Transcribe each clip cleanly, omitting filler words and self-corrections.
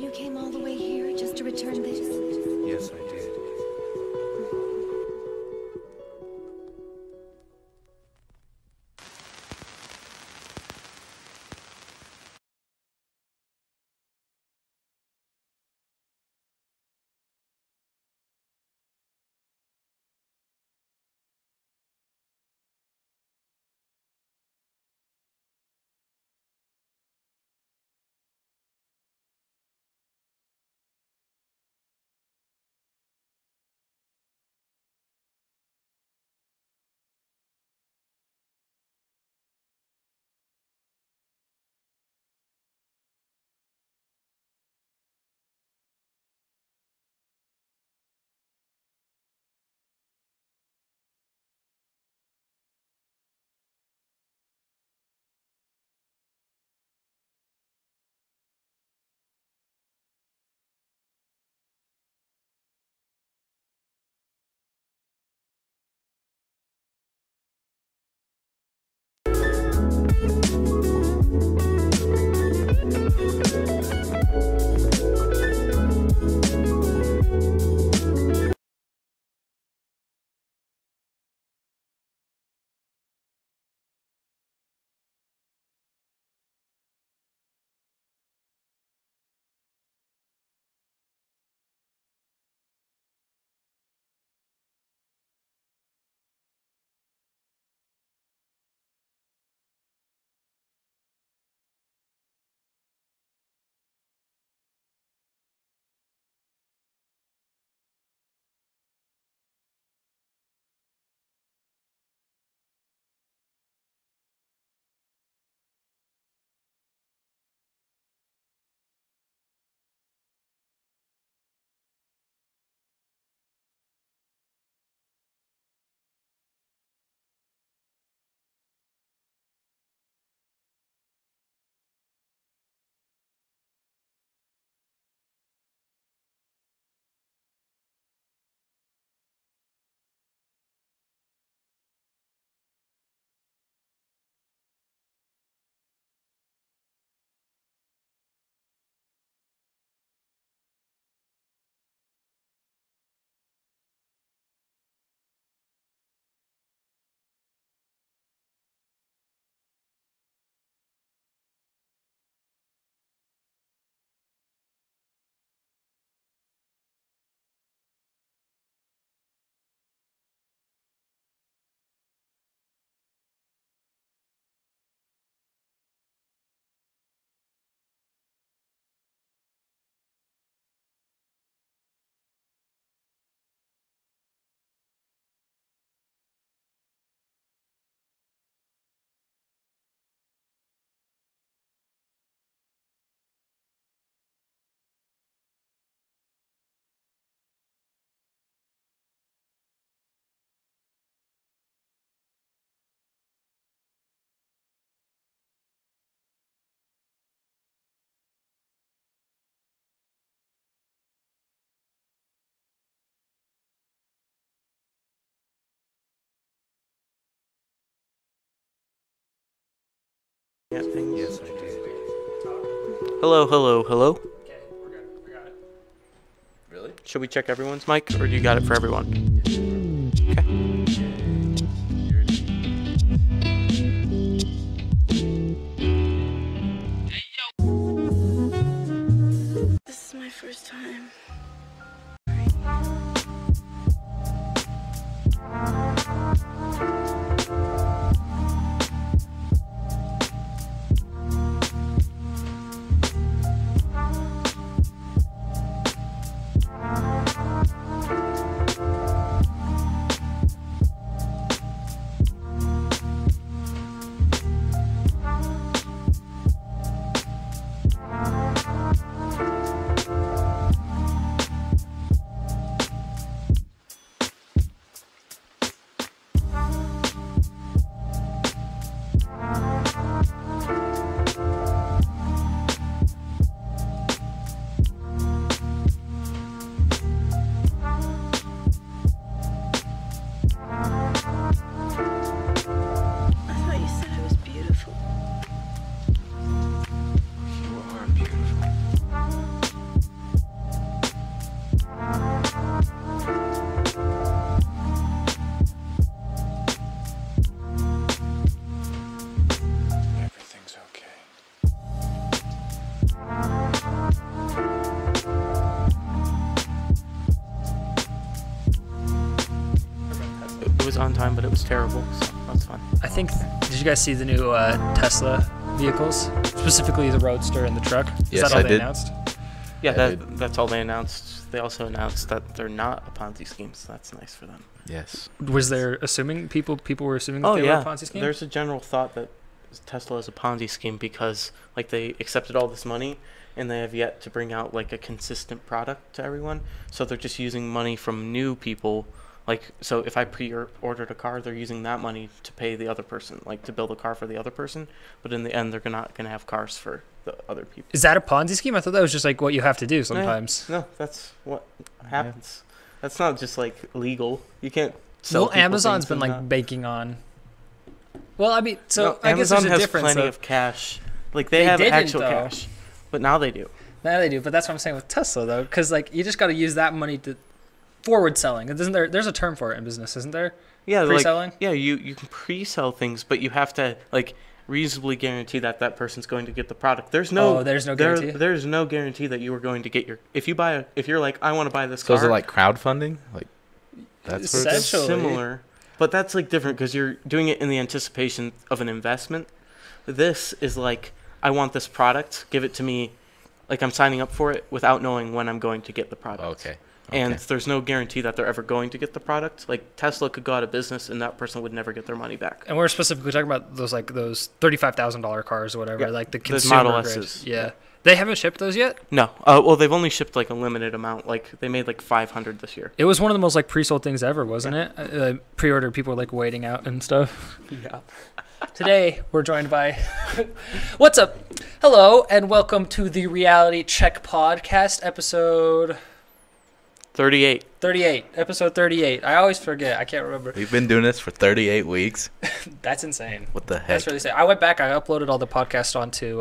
You came all the way here just to return this? Yes, I did. Yeah, things. Yes, I did. Hello, hello, hello. Okay, we're good. We got it. Really? Should we check everyone's mic, or do you got it for everyone? Okay. This is my first time. I thought you said I was beautiful. You are beautiful. Everything's okay. It was on time, but it was terrible, so that's fine. I think. Did you guys see the new Tesla vehicles, specifically the Roadster and the truck? Is Yes, that all I they did. announced? Yeah, I that's all they announced. They also announced that they're not a Ponzi scheme, so that's nice for them. Yes. Was there assuming people were assuming that Oh they yeah, were a Ponzi scheme? there's a general thought that Tesla is a Ponzi scheme because like they accepted all this money and they have yet to bring out like a consistent product to everyone. So they're just using money from new people. Like so, if I pre-ordered a car, they're using that money to pay the other person, like to build a car for the other person. But in the end, they're not gonna have cars for the other people. Is that a Ponzi scheme? I thought that was just like what you have to do sometimes. No, that's what happens. That's not just like legal. You can't sell. Well, people Amazon's things been and like not- banking on. Well, I mean, so No, I guess Amazon there's a has difference. plenty Though. of cash. Like they They have didn't, actual though. cash, but now they do. Now they do, but that's what I'm saying with Tesla though, because like you just got to use that money to forward selling. Isn't there? There's a term for it in business, isn't there? Yeah, Pre-selling? like you can pre-sell things, but you have to like reasonably guarantee that that person's going to get the product. There's no There's no guarantee. There's no guarantee that you are going to get your if you're like I want to buy this So car. is it like crowdfunding? Like that's what it is? Essentially. Similar, but that's like different because you're doing it in the anticipation of an investment. This is like I want this product, give it to me, like I'm signing up for it without knowing when I'm going to get the product. Okay. And Okay. there's no guarantee that they're ever going to get the product. Like Tesla could go out of business and that person would never get their money back. And we're specifically talking about those $35,000 cars or whatever, Yeah, like the those consumer Model grade. S's. Yeah, they haven't shipped those yet. No. Well, they've only shipped like a limited amount. Like they made like 500 this year. It was one of the most like pre-sold things ever, wasn't it? Pre-order people were like waiting out and stuff. Yeah. Today we're joined by what's up, hello, and welcome to the Reality Check Podcast, episode 38. 38. Episode 38. I always forget. I can't remember. We've been doing this for 38 weeks. That's insane. What the heck? That's really sad. I went back. I uploaded all the podcasts onto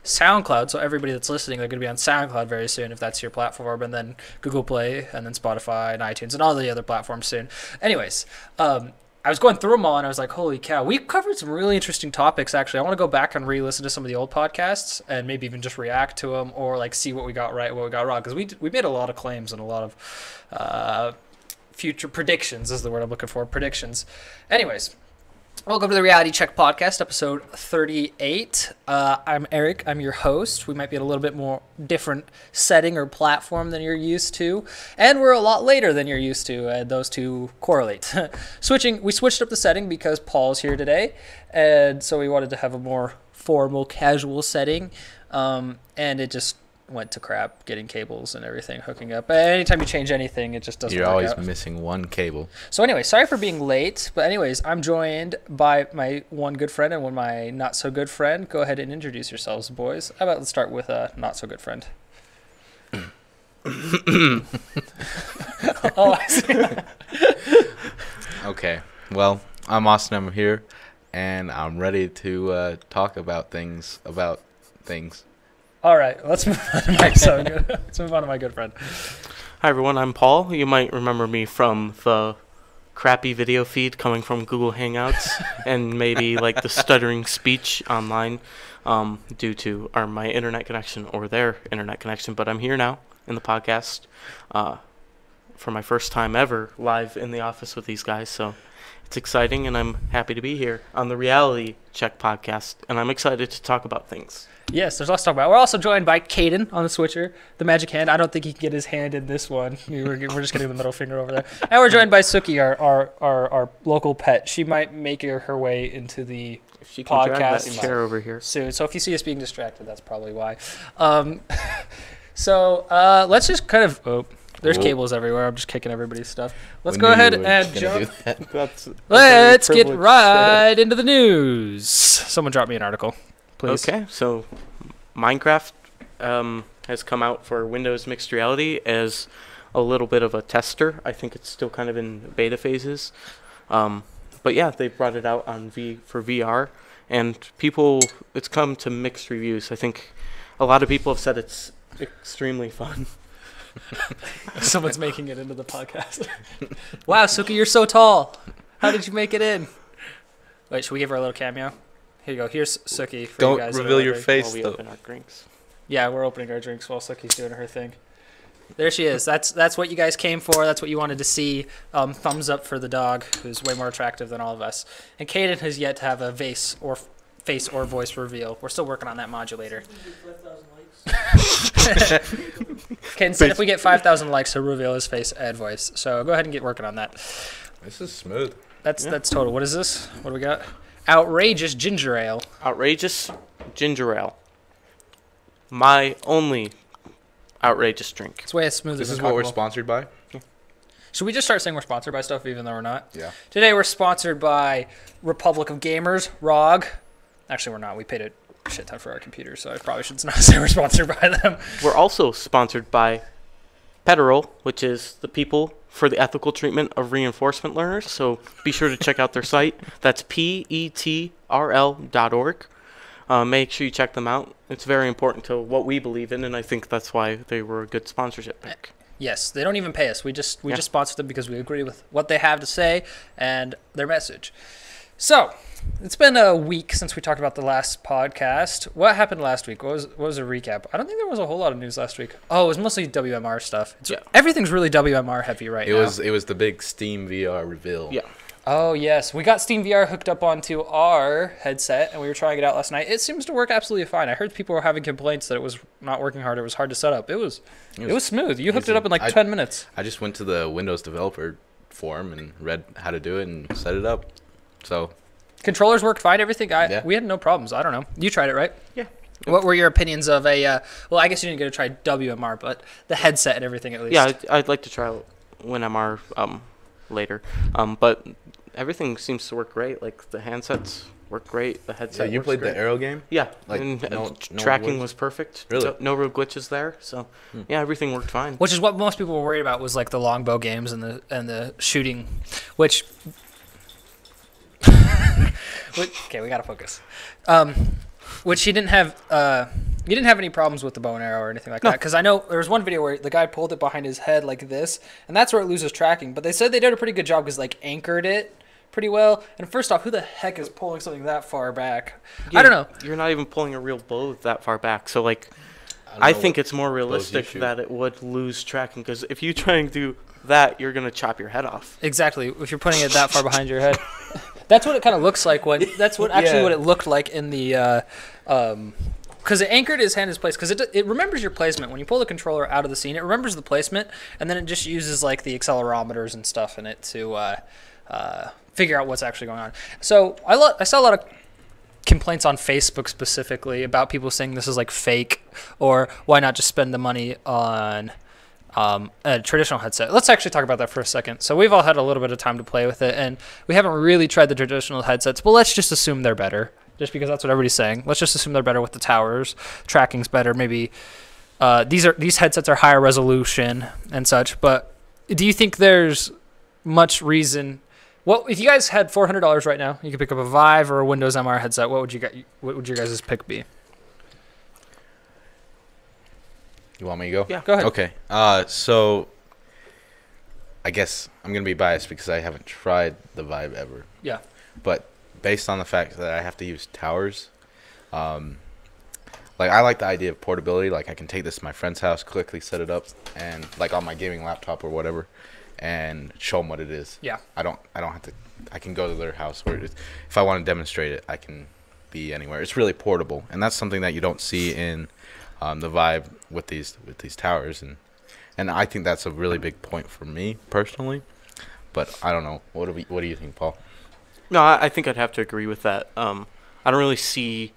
SoundCloud. So everybody that's listening, they're going to be on SoundCloud very soon if that's your platform, and then Google Play, and then Spotify and iTunes and all the other platforms soon. Anyways, I was going through them all, and I was like, holy cow. We covered some really interesting topics, actually. I want to go back and re-listen to some of the old podcasts and maybe even just react to them or like see what we got right, what we got wrong. Because we made a lot of claims and a lot of future predictions is the word I'm looking for. Predictions. Anyways. Welcome to the Reality Check Podcast, episode 38. I'm Eric. I'm your host. We might be at a little bit more different setting or platform than you're used to, and we're a lot later than you're used to, and those two correlate. We switched up the setting because Paul's here today, and so we wanted to have a more formal, casual setting, and it just went to crap getting cables and everything hooking up. Anytime you change anything, it just doesn't You're work always out. missing one cable. So anyway, sorry for being late, but anyways, I'm joined by my one good friend and one my not so good friend. Go ahead and introduce yourselves, boys. How about let's start with a not so good friend. Oh, I see. Okay. Well, I'm Austin. I'm here. and I'm ready to talk about things. All right, let's move on to let's move on to my good friend. Hi everyone, I'm Paul. You might remember me from the crappy video feed coming from Google Hangouts and maybe like the stuttering speech online due to my internet connection or their internet connection. But I'm here now in the podcast for my first time ever live in the office with these guys. So it's exciting, and I'm happy to be here on the Reality Check podcast, and I'm excited to talk about things. Yes, there's lots to talk about. We're also joined by Caden on the switcher, the magic hand. I don't think he can get his hand in this one. We're just getting the middle finger over there. And we're joined by Suki, our local pet. She might make her way into the If she can drag that podcast chair over here. soon. So if you see us being distracted, that's probably why. So let's just kind of... Oh, there's cables everywhere. I'm just kicking everybody's stuff. Let's go ahead and jump. Let's get right into the news. Someone drop me an article, please. Okay, so Minecraft has come out for Windows Mixed Reality as a little bit of a tester. I think it's still kind of in beta phases. But yeah, they brought it out on for VR, and it's come to mixed reviews. I think a lot of people have said it's extremely fun. Someone's making it into the podcast. Wow, Suki, you're so tall. How did you make it in? Wait, should we give her a little cameo? Here you go. Here's Suki for you guys. Don't reveal your face, While we though. open our drinks. Yeah, we're opening our drinks while Suki's doing her thing. There she is. That's what you guys came for. That's what you wanted to see. Thumbs up for the dog, who's way more attractive than all of us. And Caden has yet to have a face or voice reveal. We're still working on that modulator. Ken said if we get 5,000 likes, he'll reveal his face and voice. So go ahead and get working on that. This is smooth. That's total. What is this? What do we got? Outrageous ginger ale. Outrageous ginger ale. My only outrageous drink. It's way smoother. This than is what we're Cockerel. sponsored by? Should we just start saying we're sponsored by stuff even though we're not? Yeah. Today we're sponsored by Republic of Gamers, ROG. Actually, we're not. We paid a shit ton for our computer, so I probably should not say we're sponsored by them. We're also sponsored by Petrol, which is the people for the ethical treatment of reinforcement learners. So be sure to check out their site. That's petrl.org. Make sure you check them out. It's very important to what we believe in, and I think that's why they were a good sponsorship pick. Yes, they don't even pay us. We just sponsor them because we agree with what they have to say and their message. So, it's been a week since we talked about the last podcast. What happened last week? What was a recap? I don't think there was a whole lot of news last week. Oh, it was mostly WMR stuff. Everything's really WMR heavy right now. It was the big Steam VR reveal. Yeah. Oh, yes. We got Steam VR hooked up onto our headset, and we were trying it out last night. It seems to work absolutely fine. I heard people were having complaints that it was not working hard. It was hard to set up. It was smooth. You hooked it up in like 10 minutes. I just went to the Windows developer forum and read how to do it and set it up. So Controllers worked fine, everything. Yeah. We had no problems. I don't know. You tried it, right? Yeah. What were your opinions of well, I guess you didn't get to try WMR, but the headset and everything at least. Yeah, I'd like to try WinMR later. But everything seems to work great. Like the handsets work great. The headset you works played great. the Arrow game? Yeah. Like, and no tracking glitches? was perfect. Really? No real glitches there. So yeah, everything worked fine. Which is what most people were worried about was like the longbow games and the shooting, which okay, we gotta focus. Which he didn't have. You didn't have any problems with the bow and arrow or anything like that, because I know there was one video where the guy pulled it behind his head like this, and that's where it loses tracking. But they said they did a pretty good job because like anchored it pretty well. And first off, who the heck is pulling something that far back? I don't know. You're not even pulling a real bow that far back. So like, I think it's more realistic that it would lose tracking, because if you try and do that, you're gonna chop your head off. Exactly. If you're putting it that far behind your head, that's what it kind of looks like when. That's what actually what it looked like in the. Because it anchored his hand in place, because it remembers your placement. When you pull the controller out of the scene, it remembers the placement, and then it just uses like the accelerometers and stuff in it to figure out what's actually going on. So I saw a lot of complaints on Facebook specifically about people saying this is like fake, or why not just spend the money on a traditional headset. Let's actually talk about that for a second. So we've all had a little bit of time to play with it, and we haven't really tried the traditional headsets, but let's just assume they're better. Just because that's what everybody's saying. Let's just assume they're better with the towers. Tracking's better. Maybe these headsets are higher resolution and such. But do you think there's much reason Well, if you guys had $400 right now, you could pick up a Vive or a Windows MR headset. What would your guys' pick be? You want me to go? Yeah. Go ahead. Okay. So I guess I'm gonna be biased because I haven't tried the Vive ever. Yeah. But based on the fact that I have to use towers, like I like the idea of portability. Like I can take this to my friend's house, quickly set it up, and like on my gaming laptop or whatever, and show them what it is. Yeah. I don't have to. I can go to their house where it is. If I want to demonstrate it, I can be anywhere. It's really portable, and that's something that you don't see in the Vive with these towers, and I think that's a really big point for me personally. But I don't know. What do you think, Paul? No, I think I'd have to agree with that. I don't really see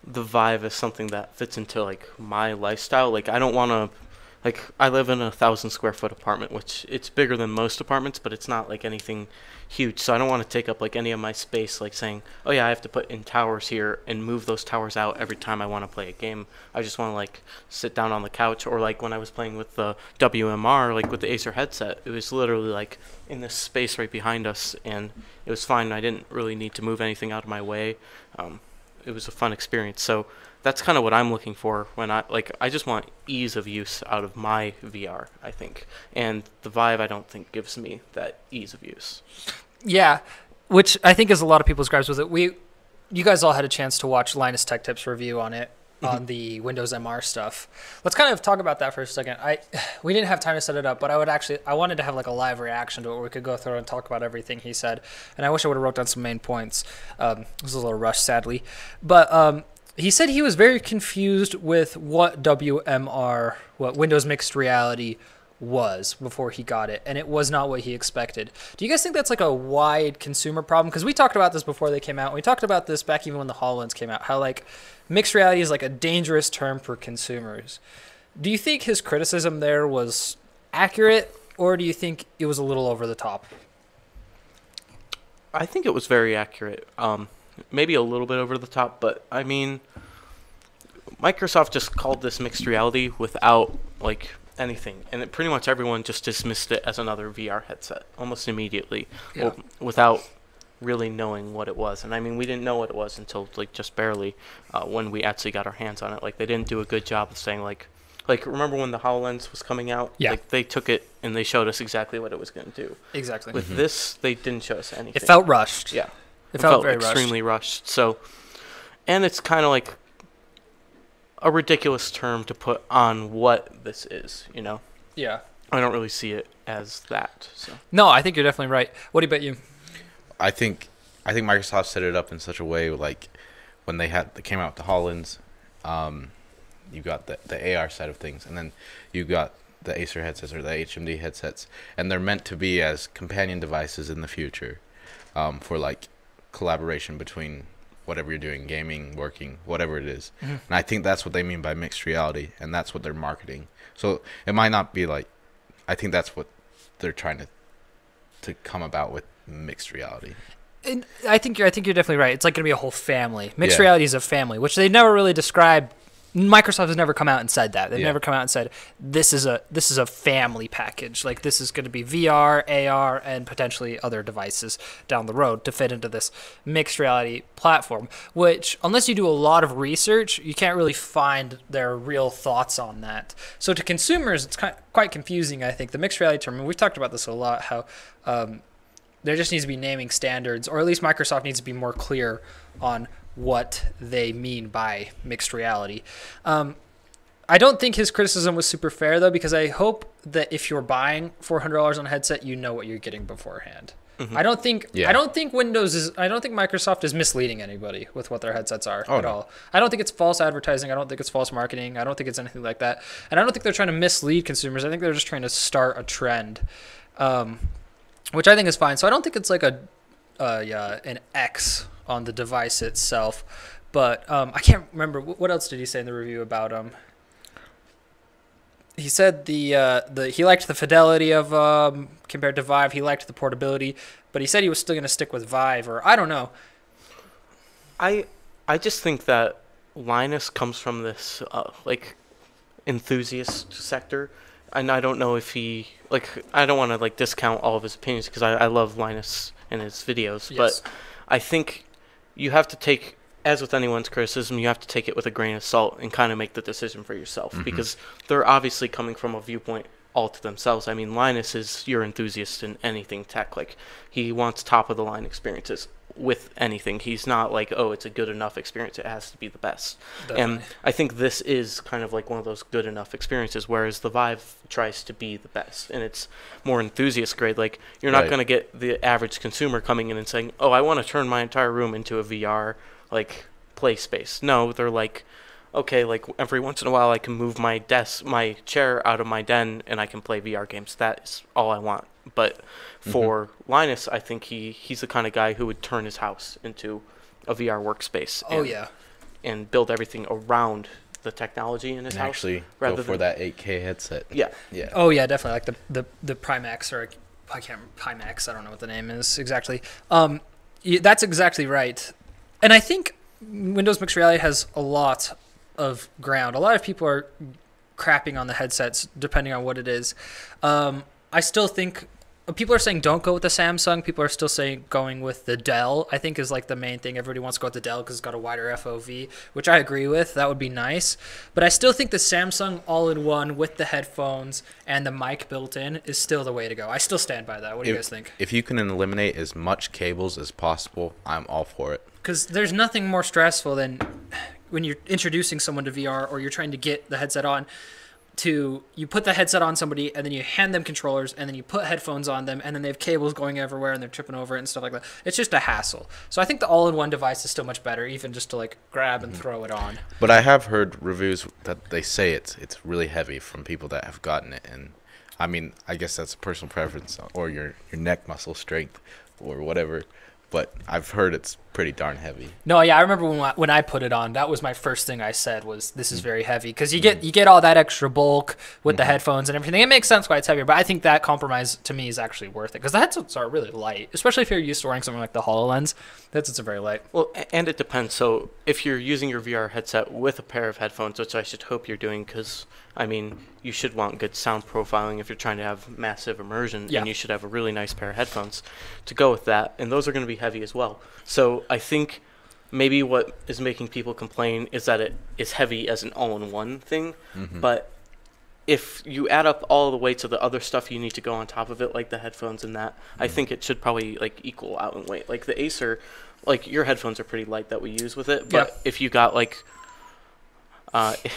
the Vive as something that fits into like my lifestyle. Like I don't want to, like I live in a 1,000 square foot apartment, which it's bigger than most apartments, but it's not like anything huge. So I don't want to take up like any of my space, like saying, oh yeah, I have to put in towers here and move those towers out every time I want to play a game. I just want to like sit down on the couch, or like when I was playing with the WMR, like with the Acer headset, it was literally like in this space right behind us, and it was fine. I didn't really need to move anything out of my way. It was a fun experience. So that's kind of what I'm looking for when I just want ease of use out of my VR, I think. And the Vive I don't think gives me that ease of use. Yeah, which I think is a lot of people's gripes with it. You guys all had a chance to watch Linus Tech Tips review on it, on the Windows MR stuff. Let's kind of talk about that for a second. We didn't have time to set it up, but I wanted to have like a live reaction to it where we could go through and talk about everything he said. And I wish I would have wrote down some main points. It was a little rushed, sadly. But he said he was very confused with what WMR, what Windows Mixed Reality was before he got it, and it was not what he expected. Do you guys think that's like a wide consumer problem? Because we talked about this before they came out. We talked about this back even when the HoloLens came out, how like mixed reality is like a dangerous term for consumers. Do you think his criticism there was accurate, or do you think it was a little over the top? I think it was very accurate. Maybe a little bit over the top, but I mean, Microsoft just called this mixed reality without like anything, and pretty much everyone just dismissed it as another VR headset almost immediately, without really knowing what it was. And I mean, we didn't know what it was until like just barely when we actually got our hands on it. Like they didn't do a good job of saying like remember when the HoloLens was coming out? Yeah. Like they took it and they showed us exactly what it was going to do. Exactly. With this, they didn't show us anything. It felt rushed. Yeah. It felt very extremely rushed. So, and it's kind of like a ridiculous term to put on what this is, you know? Yeah. I don't really see it as that. So. No, I think you're definitely right. What about you? I think Microsoft set it up in such a way, like when they came out with the HoloLens, you got the AR side of things, and then you got the Acer headsets or the HMD headsets, and they're meant to be as companion devices in the future, for like collaboration between whatever you're doing, gaming, working, whatever it is. Mm-hmm. And I think that's what they mean by mixed reality, and that's what they're marketing. So it might not be like, I think that's what they're trying to come about with mixed reality. And I think you're definitely right. It's like going to be a whole family. Mixed reality is a family, which they never really describe. Microsoft has never come out and said that. They've never come out and said this is a family package. Like this is going to be VR, AR, and potentially other devices down the road to fit into this mixed reality platform. Which, unless you do a lot of research, you can't really find their real thoughts on that. So to consumers, it's quite confusing. I think the mixed reality term. And we've talked about this a lot. How there just needs to be naming standards, or at least Microsoft needs to be more clear on what they mean by mixed reality. I don't think his criticism was super fair, though, because I hope that if you're buying $400 on a headset, you know what you're getting beforehand. Mm-hmm. I don't think Microsoft is misleading anybody with what their headsets are at all. I don't think it's false advertising. I don't think it's false marketing. I don't think it's anything like that. And I don't think they're trying to mislead consumers. I think they're just trying to start a trend, which I think is fine. So I don't think it's like an X on the device itself, but I can't remember what else did he say in the review about he said he liked the fidelity of compared to Vive. He liked the portability, but he said he was still going to stick with Vive, or I don't know. I just think that Linus comes from this like enthusiast sector, and I don't know if he I don't want to discount all of his opinions because I love Linus and his videos, Yes. but I think you have to take, as with anyone's criticism, you have to take it with a grain of salt and kind of make the decision for yourself because they're obviously coming from a viewpoint all to themselves. I mean, Linus is your enthusiast in anything tech. He wants top of the line experiences with anything. He's not oh, it's a good enough experience, it has to be the best. Definitely. And I think this is kind of one of those good enough experiences, whereas the Vive tries to be the best and it's more enthusiast grade. You're not Right. going to get the average consumer coming in and saying, oh, I want to turn my entire room into a VR play space. No, they're okay, every once in a while I can move my chair out of my den and I can play VR games. That is all I want. But for Linus, I think he's the kind of guy who would turn his house into a VR workspace. Oh yeah. And build everything around the technology in his And house. actually rather go for than, that 8K headset. Yeah. Yeah. Oh yeah, definitely. The Primax, or I can't remember, Pimax. I don't know what the name is exactly. That's exactly right. And I think Windows Mixed Reality has a lot of ground. A lot of people are crapping on the headsets, depending on what it is. I still think people are saying don't go with the Samsung. People are still saying going with the Dell, I think, is the main thing. Everybody wants to go with the Dell because it's got a wider FOV, which I agree with. That would be nice. But I still think the Samsung all-in-one with the headphones and the mic built in is still the way to go. I still stand by that. What do you guys think? If you can eliminate as much cables as possible, I'm all for it. Because there's nothing more stressful than when you're introducing someone to VR or you're trying to get the headset on, you put the headset on somebody and then you hand them controllers and then you put headphones on them and then they have cables going everywhere and they're tripping over it and stuff like that. It's just a hassle. So I think the all-in-one device is still much better, even just to grab and throw it on. But I have heard reviews that they say it's really heavy from people that have gotten it, and I mean, I guess that's personal preference or your neck muscle strength or whatever. But I've heard it's pretty darn heavy. No, yeah, I remember when I put it on, that was my first thing I said was, this is very heavy. Because you get all that extra bulk with the headphones and everything. It makes sense why it's heavier, but I think that compromise, to me, is actually worth it. Because the headsets are really light, especially if you're used to wearing something like the HoloLens. The headsets are very light. Well, and it depends. So if you're using your VR headset with a pair of headphones, which I should hope you're doing, because, I mean, you should want good sound profiling if you're trying to have massive immersion, Yeah. and you should have a really nice pair of headphones to go with that, and those are going to be heavy as well. So I think maybe what is making people complain is that it is heavy as an all-in-one thing, but if you add up all the weights of the other stuff you need to go on top of it, like the headphones and that, I think it should probably equal out in weight. Like the Acer, your headphones are pretty light that we use with it, but if you got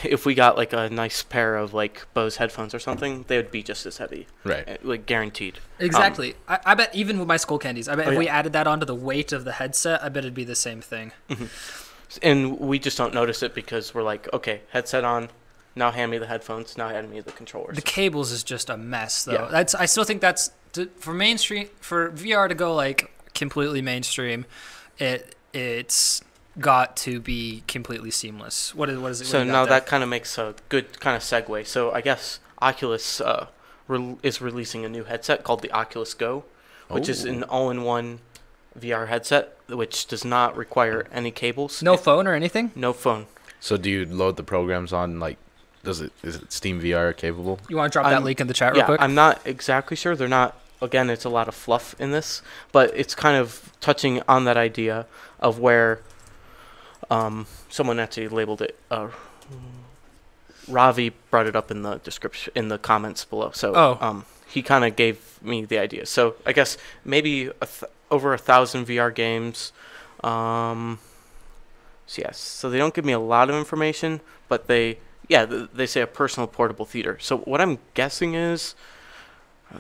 if we got a nice pair of Bose headphones or something, they would be just as heavy, Right. guaranteed. Exactly. I bet even with my Skull Candies, I bet if yeah. we added that onto the weight of the headset, I bet it'd be the same thing. And we just don't notice it because we're okay, headset on, now hand me the headphones, now hand me the controllers. The cables is just a mess, though. Yeah. I still think that's for mainstream, for VR to go completely mainstream. It's got to be completely seamless. What is it? So now that kind of makes a good kind of segue. So I guess Oculus is releasing a new headset called the Oculus Go, which is an all-in-one VR headset, which does not require any cables. No phone or anything? No phone. So do you load the programs on is it Steam VR capable? You want to drop that link in the chat real Yeah, quick? I'm not exactly sure. They're not. Again, it's a lot of fluff in this, but it's kind of touching on that idea of where someone actually labeled it. Ravi brought it up in the description, in the comments below. So he kind of gave me the idea. So I guess maybe over 1,000 VR games. So they don't give me a lot of information, but they say a personal portable theater. So what I'm guessing is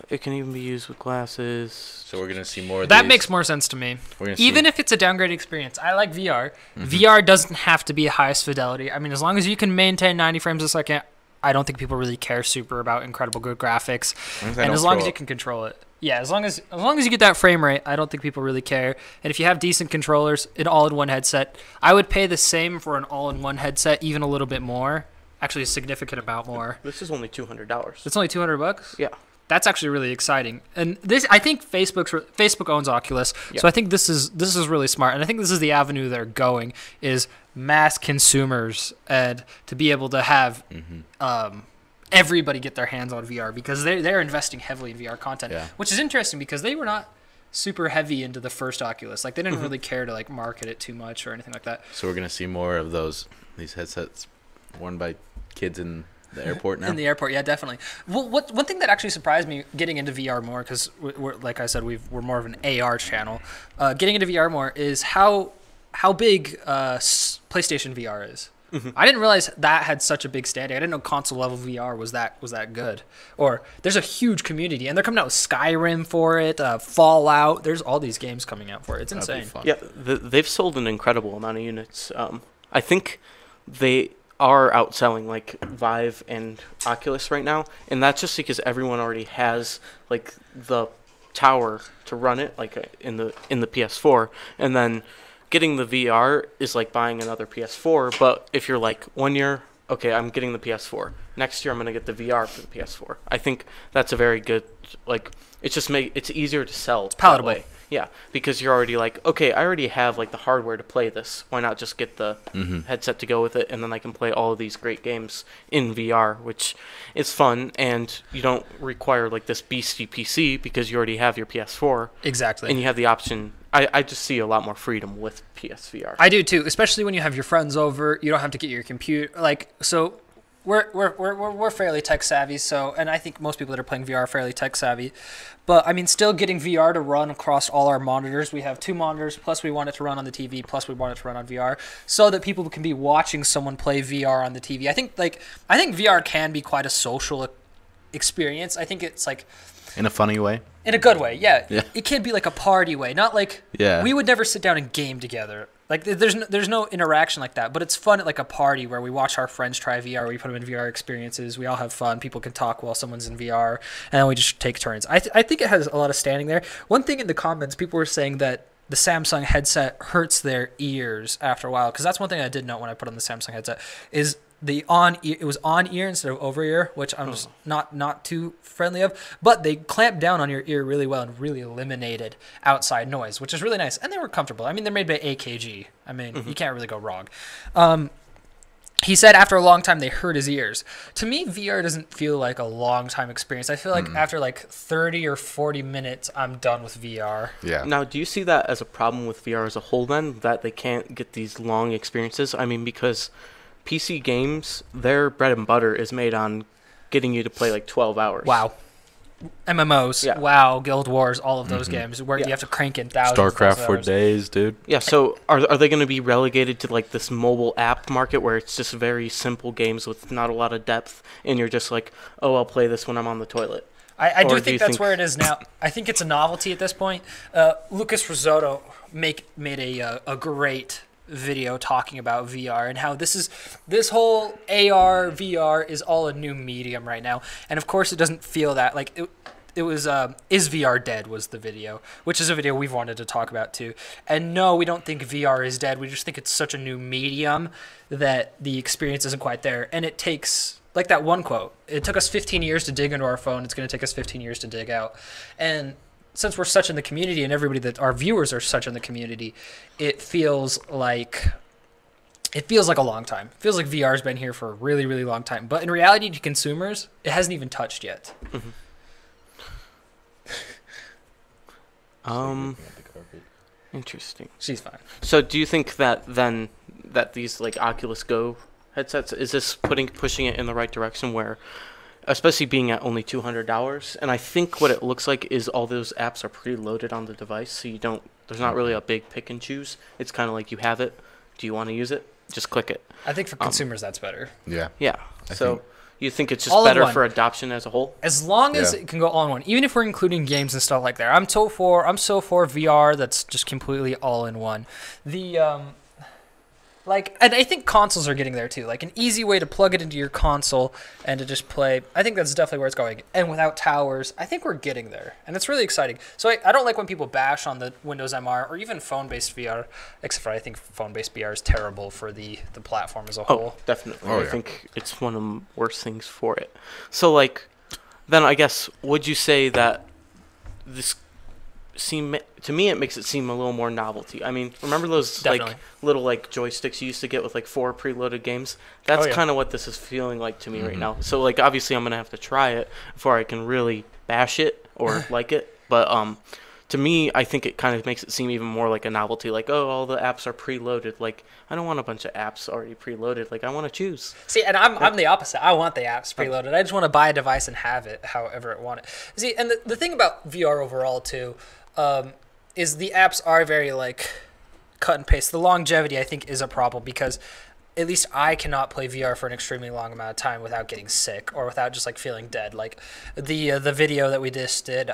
it can even be used with glasses. So we're gonna see more of that these. makes more sense to me. We're gonna Even see. if it's a downgraded experience, I like VR. VR doesn't have to be highest fidelity. I mean, as long as you can maintain 90 frames a second, I don't think people really care super about incredible good graphics. And as long as you can control it. Yeah, as long as you get that frame rate, I don't think people really care. And if you have decent controllers, an all-in-one headset, I would pay the same for an all-in-one headset, even a little bit more. Actually, a significant amount more. This is only $200. It's only $200? Yeah. That's actually really exciting. And this, I think Facebook owns Oculus, so I think this is really smart. And I think this is the avenue they're going, is mass consumers, and to be able to have everybody get their hands on VR because they're investing heavily in VR content, which is interesting because they were not super heavy into the first Oculus. Like they didn't really care to like market it too much or anything like that. So we're gonna see more of these headsets worn by kids in the airport now. In the airport, yeah, definitely. Well, one thing that actually surprised me getting into VR more, because we're like I said, we're more of an AR channel. Getting into VR more is how big PlayStation VR is. I didn't realize that had such a big standing. I didn't know console level VR was that good. Or there's a huge community, and they're coming out with Skyrim for it, Fallout. There's all these games coming out for it. It's insane. Yeah, they've sold an incredible amount of units. I think they are outselling like Vive and Oculus right now, and that's just because everyone already has like the tower to run it, like in the PS4, and then getting the VR is like buying another PS4. But if you're like 1 year, okay, I'm getting the PS4. Next year, I'm gonna get the VR for the PS4. I think that's a very good like. It's easier to sell. It's palatable. Yeah, because you're already like, okay, I already have like the hardware to play this. Why not just get the headset to go with it, and then I can play all of these great games in VR, which is fun, and you don't require like this beastie PC because you already have your PS4. Exactly. And you have the option. I just see a lot more freedom with PSVR. I do too, especially when you have your friends over. You don't have to get your computer so. We're fairly tech savvy, so, and I think most people that are playing VR are fairly tech savvy, but I mean, still getting VR to run across all our monitors. We have 2 monitors, plus we want it to run on the TV, plus we want it to run on VR, so that people can be watching someone play VR on the TV. I think VR can be quite a social experience. I think it's like in a funny way. In a good way, yeah. It can be like a party way, not like we would never sit down and game together. Like there's no interaction like that, but it's fun at like a party where we watch our friends try VR. We put them in VR experiences. We all have fun. People can talk while someone's in VR, and then we just take turns. I think it has a lot of standing there. One thing in the comments, people were saying that the Samsung headset hurts their ears after a while, because that's one thing I did note when I put on the Samsung headset is it was on ear instead of over ear, which I'm just not too friendly of. But they clamped down on your ear really well and really eliminated outside noise, which is really nice. And they were comfortable. I mean, they're made by AKG. I mean, you can't really go wrong. He said after a long time they hurt his ears. To me, VR doesn't feel like a long time experience. I feel like after like 30 or 40 minutes, I'm done with VR. Yeah. Now, do you see that as a problem with VR as a whole then, that they can't get these long experiences? I mean, because PC games, their bread and butter is made on getting you to play like 12 hours. Wow. MMOs, WoW, Guild Wars, all of those games where you have to crank in thousands. StarCraft for days, dude. Yeah, so are they going to be relegated to like this mobile app market where it's just very simple games with not a lot of depth, and you're just like, oh, I'll play this when I'm on the toilet? I do think that's where it is now. I think it's a novelty at this point. Lucas Risotto made a great video talking about VR and how this whole AR VR is all a new medium right now, and of course it doesn't feel that like it was Is VR Dead was the video, which is a video we've wanted to talk about too. And no, we don't think VR is dead. We just think it's such a new medium that the experience isn't quite there, and it takes, like that one quote, it took us 15 years to dig into our phone, it's going to take us 15 years to dig out. And since we're such in the community and everybody that our viewers are such in the community, it feels like a long time. It feels like VR's been here for a really, really long time. But in reality, to consumers, it hasn't even touched yet. Interesting. She's fine. So do you think that then that these like Oculus Go headsets, is this pushing it in the right direction where, especially being at only $200, and I think what it looks like is all those apps are preloaded on the device, so there's not really a big pick and choose. It's kind of like you have it. Do you want to use it? Just click it. I think for consumers that's better. Yeah. Yeah. You think it's just better for adoption as a whole? As long as it can go all in one, even if we're including games and stuff like that. I'm so for VR that's just completely all in one. And I think consoles are getting there too. Like an easy way to plug it into your console and to just play. I think that's definitely where it's going. And without towers, I think we're getting there. And it's really exciting. So I don't like when people bash on the Windows MR or even phone-based VR, except for I think phone-based VR is terrible for the platform as a whole. Oh, definitely. I think it's one of the worst things for it. So, then I guess, would you say that this seem, to me, it makes it seem a little more novelty. I mean, remember those Definitely. like little like joysticks you used to get with like 4 preloaded games? That's Oh, yeah. kind of what this is feeling like to me right now. So like obviously I'm gonna have to try it before I can really bash it or like it. But to me, I think it kind of makes it seem even more like a novelty. Like, oh, all the apps are preloaded. Like, I don't want a bunch of apps already preloaded. Like, I want to choose. See, and I'm the opposite. I want the apps preloaded. I just want to buy a device and have it however I want it. See, and the thing about VR overall, too, is the apps are very, like, cut and paste. The longevity, I think, is a problem because at least I cannot play VR for an extremely long amount of time without getting sick or without just, like, feeling dead. Like, the video that we just did,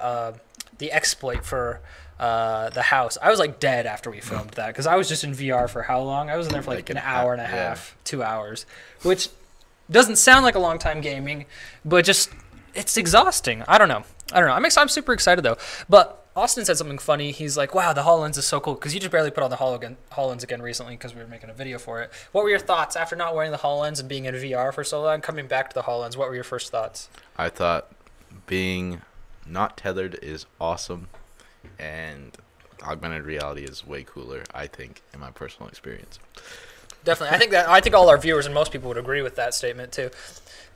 the exploit for the house. I was like dead after we filmed that because I was just in VR for how long? I was in there for like an hour and a half, 2 hours, which doesn't sound like a long time gaming, but just it's exhausting. I don't know. I'm super excited though. But Austin said something funny. He's like, "Wow, the HoloLens is so cool." Because you just barely put on the HoloLens again recently because we were making a video for it. What were your thoughts after not wearing the HoloLens and being in VR for so long, coming back to the HoloLens? What were your first thoughts? I thought being not tethered is awesome, and augmented reality is way cooler, I think, in my personal experience. Definitely. I think all our viewers and most people would agree with that statement too.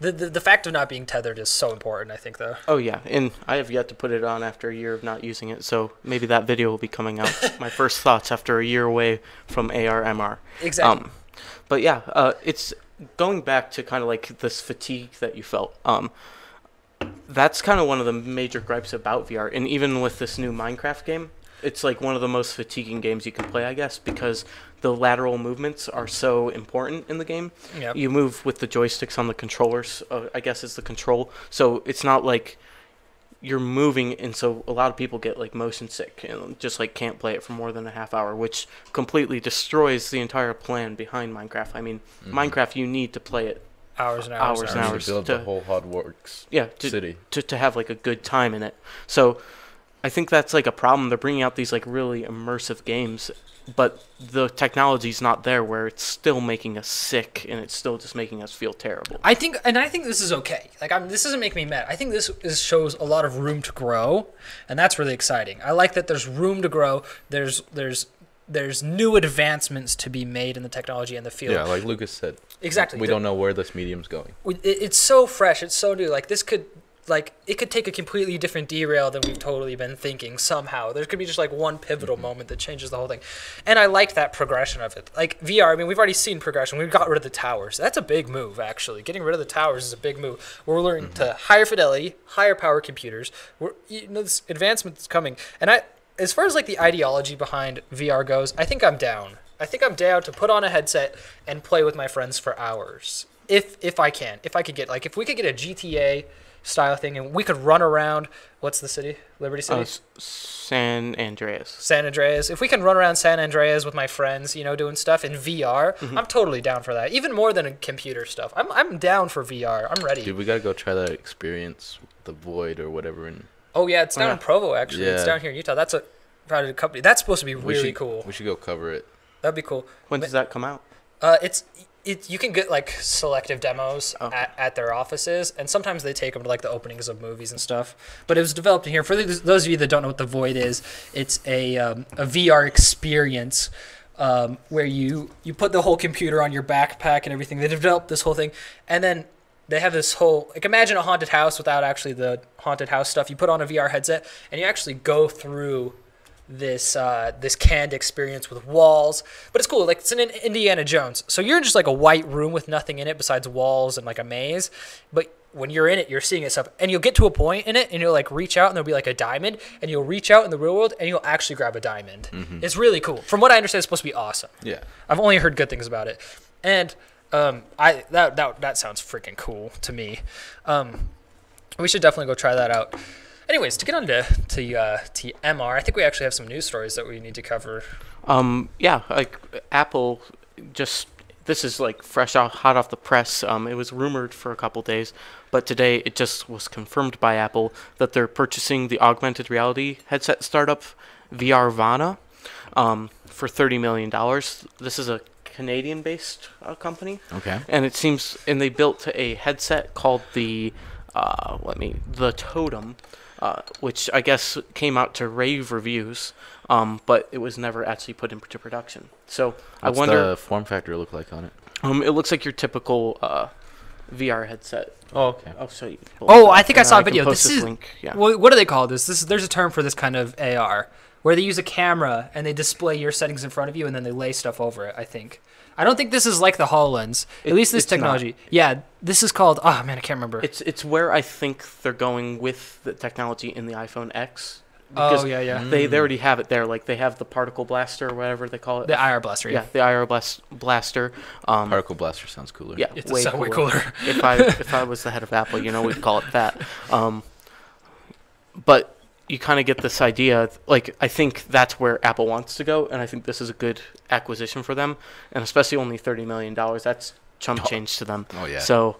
The fact of not being tethered is so important, I think, though. Oh, yeah. And I have yet to put it on after a year of not using it. So maybe that video will be coming out. My first thoughts after a year away from AR, MR. Exactly. But yeah, it's going back to kind of like this fatigue that you felt. That's kind of one of the major gripes about VR. And even with this new Minecraft game, it's like one of the most fatiguing games you can play, I guess, because the lateral movements are so important in the game. Yep. You move with the joysticks on the controllers, I guess is the control. So it's not like you're moving, and so a lot of people get like motion sick and just like can't play it for more than a half hour, which completely destroys the entire plan behind Minecraft. I mean, Minecraft, you need to play it Hours and hours. Hours and hours. To build the whole Hogwarts city. To have like a good time in it. So I think that's like a problem. They're bringing out these like really immersive games, but the technology's not there where it's still making us sick and it's still just making us feel terrible. I think this is okay. Like, this doesn't make me mad. I think this shows a lot of room to grow, and that's really exciting. I like that there's room to grow. There's new advancements to be made in the technology and the field. Yeah, like Lucas said. Exactly. We don't know where this medium's going. It's so fresh. It's so new. Like, this could, like, it could take a completely different derail than we've totally been thinking somehow. There could be just, like, one pivotal moment that changes the whole thing. And I like that progression of it. Like, VR, I mean, we've already seen progression. We've got rid of the towers. That's a big move, actually. Getting rid of the towers is a big move. We're learning to higher fidelity, higher power computers. This advancement is coming. And as far as, like, the ideology behind VR goes, I think I'm down. I think I'm down to put on a headset and play with my friends for hours. If I can. If I could get, like, if we could get a GTA style thing and we could run around, what's the city? Liberty City? San Andreas. San Andreas. If we can run around San Andreas with my friends, doing stuff in VR, I'm totally down for that. Even more than computer stuff. I'm down for VR. I'm ready. Dude, we gotta go try that experience, the Void or whatever. Oh, yeah, it's down in Provo, actually. Yeah. It's down here in Utah. That's a private company. That's supposed to be really cool. We should go cover it. That'd be cool. When does that come out? You can get like selective demos at their offices, and sometimes they take them to like the openings of movies and stuff. But it was developed in here. For those of you that don't know what the Void is, it's a VR experience where you put the whole computer on your backpack and everything. They developed this whole thing, and then they have this whole, like, imagine a haunted house without actually the haunted house stuff. You put on a VR headset and you actually go through this canned experience with walls, but it's cool. Like, it's an Indiana Jones, so you're in just like a white room with nothing in it besides walls and like a maze. But when you're in it, you're seeing it stuff, and you'll get to a point in it, and you'll like reach out, and there'll be like a diamond, and you'll reach out in the real world, and you'll actually grab a diamond. It's really cool. From what I understand, it's supposed to be awesome. Yeah, I've only heard good things about it, and that sounds freaking cool to me. We should definitely go try that out. Anyways, to get on to MR, I think we actually have some news stories that we need to cover. Yeah, like Apple this is like hot off the press. It was rumored for a couple days, but today it just was confirmed by Apple that they're purchasing the augmented reality headset startup VRvana for $30 million. This is a Canadian-based company. Okay. And they built a headset called the the Totem, which I guess came out to rave reviews, but it was never actually put into production. So I What's wonder. the form factor look like on it? It looks like your typical VR headset. Oh, okay. I'll show you. Oh, I think I saw a video. This This is link. Yeah. what do they call this? There's a term for this kind of AR where they use a camera and they display your settings in front of you and then they lay stuff over it. I think. I don't think this is like the HoloLens. At least this it's technology. not. Yeah, this is called. Oh man, I can't remember. It's where I think they're going with the technology in the iPhone X. Oh yeah. They already have it there. Like they have the particle blaster or whatever they call it. The IR blaster. Yeah, the IR blaster. Particle blaster sounds cooler. Yeah, It's way cooler. if I was the head of Apple, we'd call it that. But you kind of get this idea. Like I think that's where Apple wants to go, and I think this is a good acquisition for them, and especially only $30 million. That's chump change to them. Oh yeah. So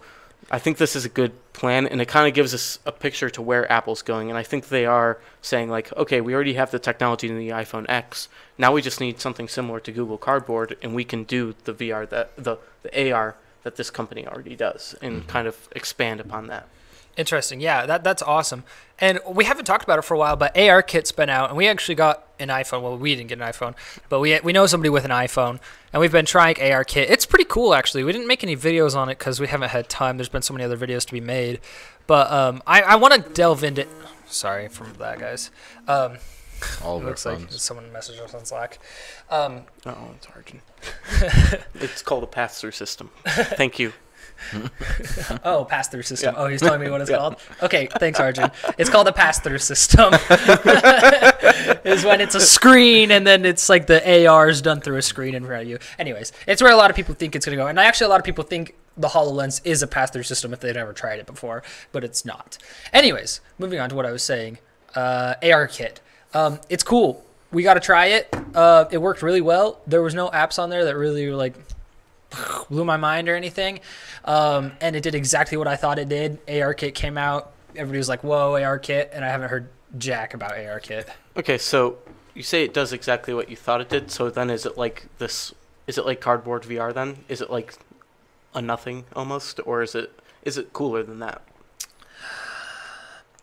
I think this is a good plan, and it kind of gives us a picture to where Apple's going. And I think they are saying, like, okay, we already have the technology in the iPhone X. Now we just need something similar to Google Cardboard, and we can do the VR, the AR that this company already does, and kind of expand upon that. Interesting. Yeah, that's awesome. And we haven't talked about it for a while, but ARKit's been out, and we actually got an iPhone. Well, we didn't get an iPhone, but we know somebody with an iPhone, and we've been trying ARKit. It's pretty cool, actually. We didn't make any videos on it because we haven't had time. There's been so many other videos to be made. But I want to delve into... Sorry for that, guys. All It of our looks like phones. someone messaged us on Slack. It's Arjun. It's called a pass-through system. Thank you. Oh, pass-through system. Yeah. Oh, he's telling me what it's called? Okay, thanks, Arjun. It's called a pass-through system. Is when it's a screen, and then it's like the AR is done through a screen in front of you. Anyways, it's where a lot of people think it's going to go. And actually, a lot of people think the HoloLens is a pass-through system if they've never tried it before, but it's not. Anyways, moving on to what I was saying. ARKit. It's cool. We got to try it. It worked really well. There was no apps on there that really like blew my mind or anything. And it did exactly what I thought it did. ARKit came out. Everybody was like, whoa, ARKit. And I haven't heard jack about ARKit. Okay, so you say it does exactly what you thought it did. So then is it like this? Is it like Cardboard VR then? Is it like a nothing almost? Or is it cooler than that?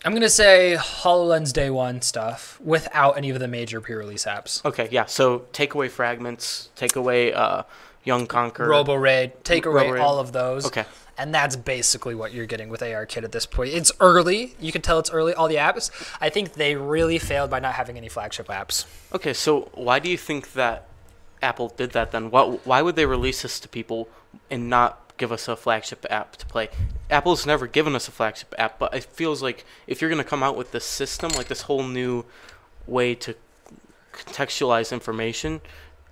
I'm going to say HoloLens Day 1 stuff without any of the major pre-release apps. Okay, yeah. So take away Fragments, take away Young Conquer. RoboRaid, take away RoboRaid. all of those. Okay. And that's basically what you're getting with ARKit at this point. It's early. You can tell it's early. All the apps. I think they really failed by not having any flagship apps. Okay, so why do you think that Apple did that then? Why would they release this to people and not give us a flagship app to play? Apple's never given us a flagship app, but it feels like if you're going to come out with this system, like this whole new way to contextualize information,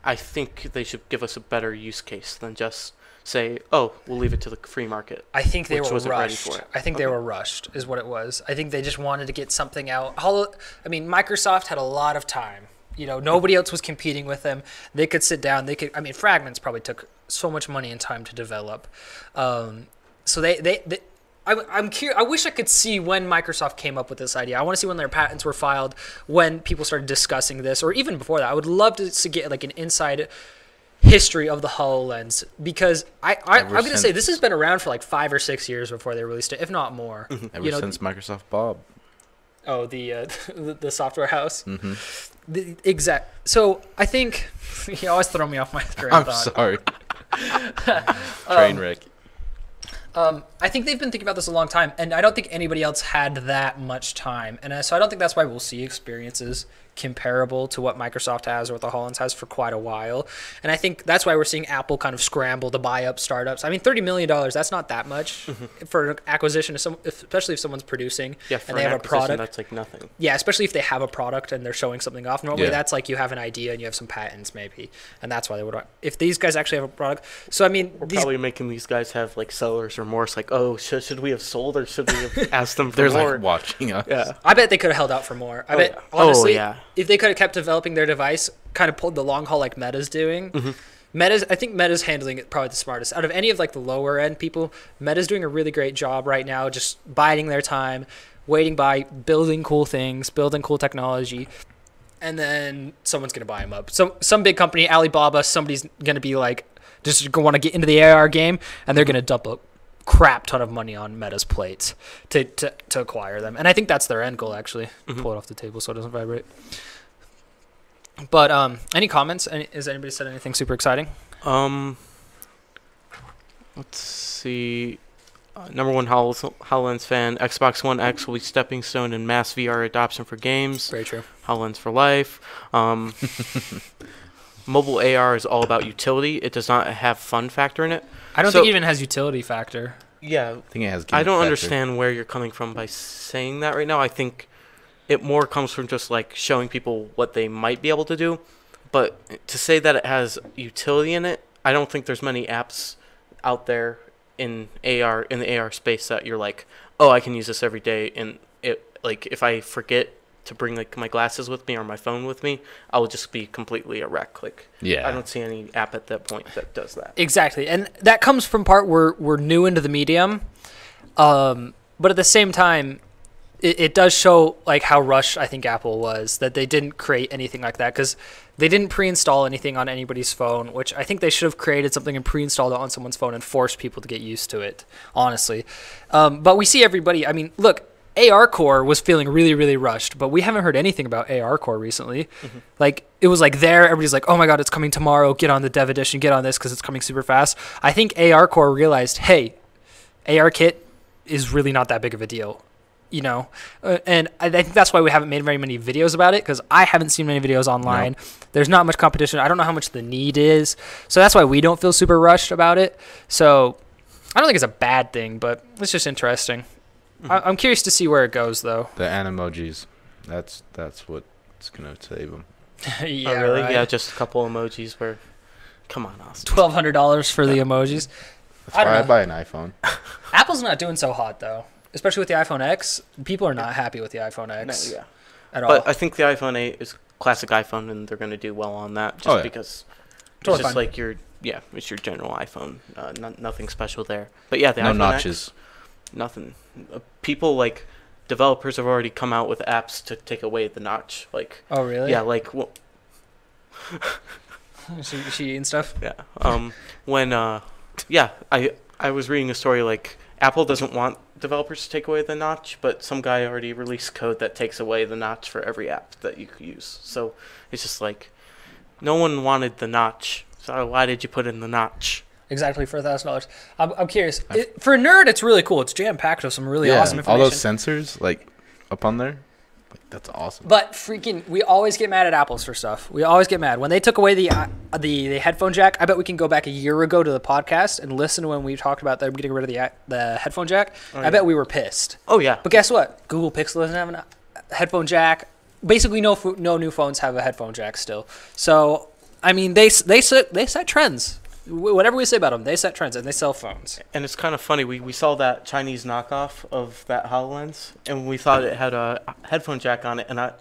I think they should give us a better use case than just say, oh, we'll leave it to the free market. I think they which were wasn't ready rushed. for it. I think they were rushed is what it was. I think they just wanted to get something out. Microsoft had a lot of time. Nobody else was competing with them. They could sit down. Fragments probably took so much money and time to develop. So I'm curious. I wish I could see when Microsoft came up with this idea. I want to see when their patents were filed, when people started discussing this, or even before that. I would love to get like an inside history of the HoloLens, because I'm going to say this has been around for like 5 or 6 years before they released it, if not more. Ever since Microsoft Bob. Oh, the software house. Mm-hmm. So I think you always throw me off my train I'm of thought. sorry. Train wreck. I think they've been thinking about this a long time, and I don't think anybody else had that much time. And so I don't think that's why we'll see experiences comparable to what Microsoft has or what the HoloLens has for quite a while. And I think that's why we're seeing Apple kind of scramble to buy up startups. I mean, $30 million, that's not that much for an acquisition, especially if someone's producing and they have a product. That's like nothing. Yeah, especially if they have a product and they're showing something off. Normally that's like you have an idea and you have some patents maybe. And that's why they would want, if these guys actually have a product. So, I mean, we're probably making these guys have like seller's remorse, like, oh, should we have sold or should we have asked them for They're more? like watching us. Yeah. I bet they could have held out for more. I bet, honestly, if they could have kept developing their device, kind of pulled the long haul like Meta's doing. I think Meta's handling it probably the smartest. Out of any of like the lower end people, Meta's doing a really great job right now, just biding their time, waiting by, building cool things, building cool technology, and then someone's going to buy them up. So some big company, Alibaba, somebody's going to be like, just want to get into the AR game, and they're going to dump a crap ton of money on Meta's plate to acquire them. And I think that's their end goal, actually. Pull it off the table so it doesn't vibrate. But any comments? Has anybody said anything super exciting? Let's see. Number one HoloLens fan, Xbox One X will be stepping stone in mass VR adoption for games. Very true. HoloLens for life. Mobile AR is all about utility. It does not have fun factor in it. I don't think it even has utility factor. Yeah. I think it has. I don't factor. understand where you're coming from by saying that right now. I think it more comes from just like showing people what they might be able to do. But to say that it has utility in it, I don't think there's many apps out there in the AR space that you're like, oh, I can use this every day, and it like if I forget to bring like my glasses with me or my phone with me, I will just be completely a wreck. Like, yeah, I don't see any app at that point that does that. Exactly, and that comes from part where we're new into the medium, but at the same time, it does show like how rushed I think Apple was, that they didn't create anything like that because they didn't pre-install anything on anybody's phone, which I think they should have created something and pre-installed it on someone's phone and forced people to get used to it, honestly. But we see everybody, I mean, look, AR Core was feeling really, really rushed, but we haven't heard anything about AR Core recently. Like, it was like there, everybody's like, oh my God, it's coming tomorrow, get on the dev edition, get on this because it's coming super fast. I think AR Core realized, hey, AR Kit is really not that big of a deal. You know, and I think that's why we haven't made very many videos about it, because I haven't seen many videos online. No. There's not much competition. I don't know how much the need is. So that's why we don't feel super rushed about it. So I don't think it's a bad thing, but it's just interesting. I'm curious to see where it goes, though. The animojis. That's what's going to save them. Yeah, oh, really? Right. Yeah, just a couple emojis where... Come on, Austin. $1,200 for the emojis. That's why I buy an iPhone. Apple's not doing so hot, though. Especially with the iPhone X, people are not happy with the iPhone X at all. But I think the iPhone 8 is classic iPhone, and they're going to do well on that just because it's just like it's your general iPhone. Nothing special there. But yeah, the iPhone notches. X, nothing. People like developers have already come out with apps to take away the notch. Like, oh really? Yeah, like she eating stuff. Yeah. I was reading a story like Apple doesn't want developers to take away the notch, but some guy already released code that takes away the notch for every app that you could use. So it's just like, no one wanted the notch, so why did you put in the notch? Exactly, for $1,000. I'm curious. For a nerd, it's really cool. It's jam-packed with some really awesome information. All those sensors, like, up on there. Like, that's awesome. But we always get mad at Apples for stuff. We always get mad when they took away the headphone jack. I bet we can go back a year ago to the podcast and listen to when we talked about them getting rid of the headphone jack. Oh, I bet we were pissed. Oh yeah. But guess what? Google Pixel doesn't have a headphone jack. Basically, no new phones have a headphone jack still. So I mean, they set trends. Whatever we say about them, they set trends and they sell phones. And it's kind of funny. We saw that Chinese knockoff of that HoloLens, and we thought it had a headphone jack on it, and I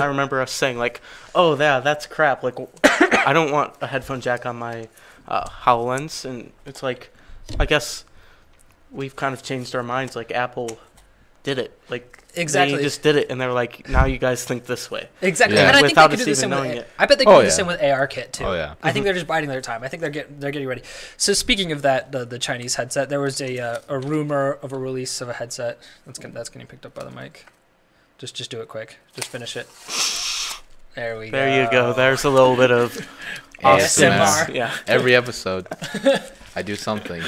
remember us saying like, "Oh, yeah, that's crap. Like, I don't want a headphone jack on my HoloLens." And it's like, I guess we've kind of changed our minds. Like, Apple did it. Like, exactly. They just did it, and they're like, now you guys think this way. Exactly. Yeah. And I think they Without could do the same with it. I bet they could do the same with ARKit too. Oh yeah. I think they're just biding their time. I think they're getting ready. So speaking of that, the Chinese headset, there was a rumor of a release of a headset that's getting picked up by the mic. Just do it quick. Just finish it. There we go. There you go. There's a little bit of ASMR. Yeah. Every episode, I do something.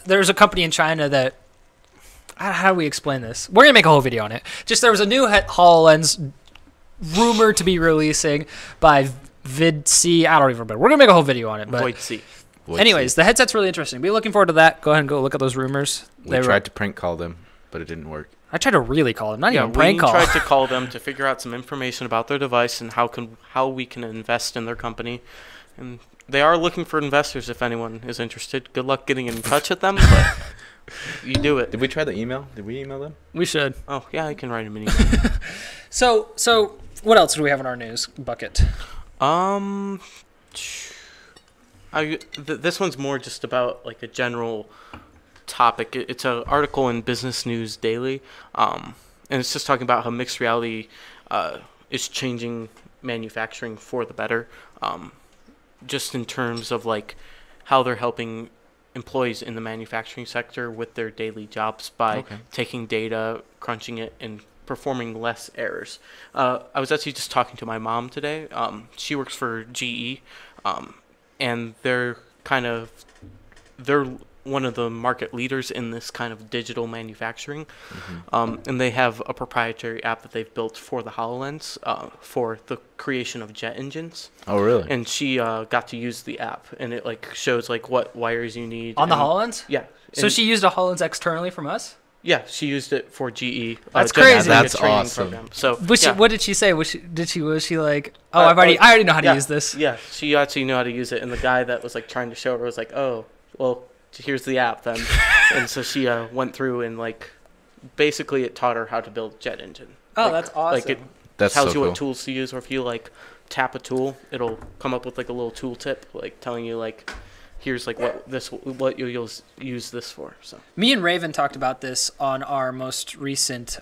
There's a company in China that, how do we explain this? We're going to make a whole video on it. Just there was a new HoloLens rumored to be releasing by VidC. I don't even remember. We're going to make a whole video on it. But VidC. Anyways, the headset's really interesting. Be looking forward to that. Go ahead and go look at those rumors. We tried to prank call them, but it didn't work. I tried to really call them, not even prank call. We tried to call them to figure out some information about their device and how we can invest in their company. And they are looking for investors if anyone is interested. Good luck getting in touch with them, but you do it. Did we try the email? Did we email them? We should. Oh, yeah, I can write them an email. So what else do we have in our news bucket? This one's more just about like a general topic. It's an article in Business News Daily, and it's just talking about how mixed reality is changing manufacturing for the better. Just in terms of like how they're helping employees in the manufacturing sector with their daily jobs by taking data, crunching it, and performing less errors. I was actually just talking to my mom today. She works for GE, and they're one of the market leaders in this kind of digital manufacturing. And they have a proprietary app that they've built for the HoloLens for the creation of jet engines. Oh, really? And she got to use the app, and it like shows like what wires you need. On the HoloLens? Yeah. So she used a HoloLens externally from us? Yeah, she used it for GE. That's just crazy. as like a That's training awesome. program. So, What did she say? Was she like, oh, I already know how to use this? Yeah, she actually knew how to use it, and the guy that was like trying to show her was like, oh, well, here's the app then. And so she went through and like basically it taught her how to build jet engine. Oh, Like- that's awesome. Like it That's tells so you cool. what tools to use, or if you like tap a tool, it'll come up with like a little tool tip, like telling you like, here's like what you'll use this for. So Me and Raven talked about this on our most recent.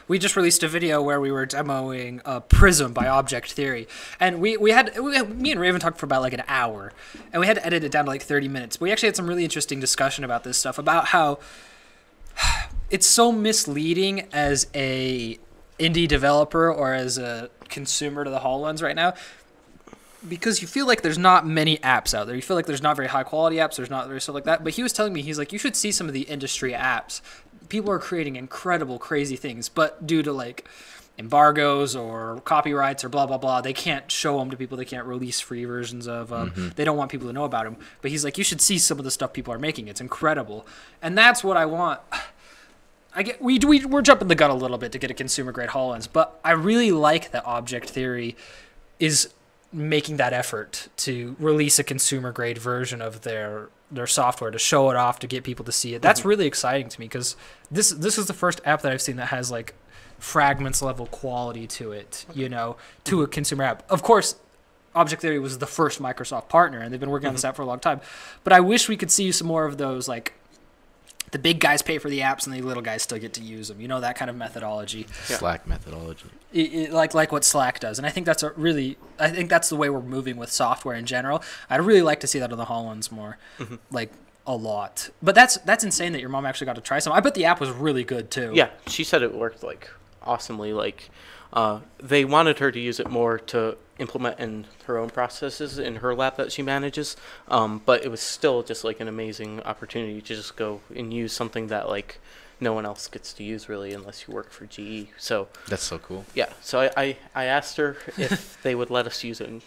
We just released a video where we were demoing Prism by Object Theory, and me and Raven talked for about like an hour, and we had to edit it down to like 30 minutes. But we actually had some really interesting discussion about this stuff, about how it's so misleading as a indie developer or as a consumer to the HoloLens right now, because you feel like there's not many apps out there. You feel like there's not very high quality apps. There's not very stuff like that. But he was telling me, he's like, you should see some of the industry apps. People are creating incredible, crazy things, but due to like embargoes or copyrights or blah, blah, blah, they can't show them to people. They can't release free versions of them. They don't want people to know about them. But he's like, you should see some of the stuff people are making. It's incredible. And that's what I want. We're jumping the gun a little bit to get a consumer grade HoloLens, but I really like that Object Theory is making that effort to release a consumer grade version of their software, to show it off, to get people to see it. That's really exciting to me, because this is the first app that I've seen that has like fragments level quality to it, to a consumer app. Of course, Object Theory was the first Microsoft partner, and they've been working on this app for a long time. But I wish we could see some more of those, like the big guys pay for the apps and the little guys still get to use them. That kind of methodology. Slack methodology. Like what Slack does. And I think that's the way we're moving with software in general. I'd really like to see that on the HoloLens more, like a lot. But that's insane that your mom actually got to try some. I bet the app was really good too. yeah, she said it worked like awesomely. Like they wanted her to use it more to implement in her own processes in her lab that she manages, but it was still just like an amazing opportunity to just go and use something that like no one else gets to use really unless you work for GE. So That's so cool. yeah, so I asked her if they would let us use it, and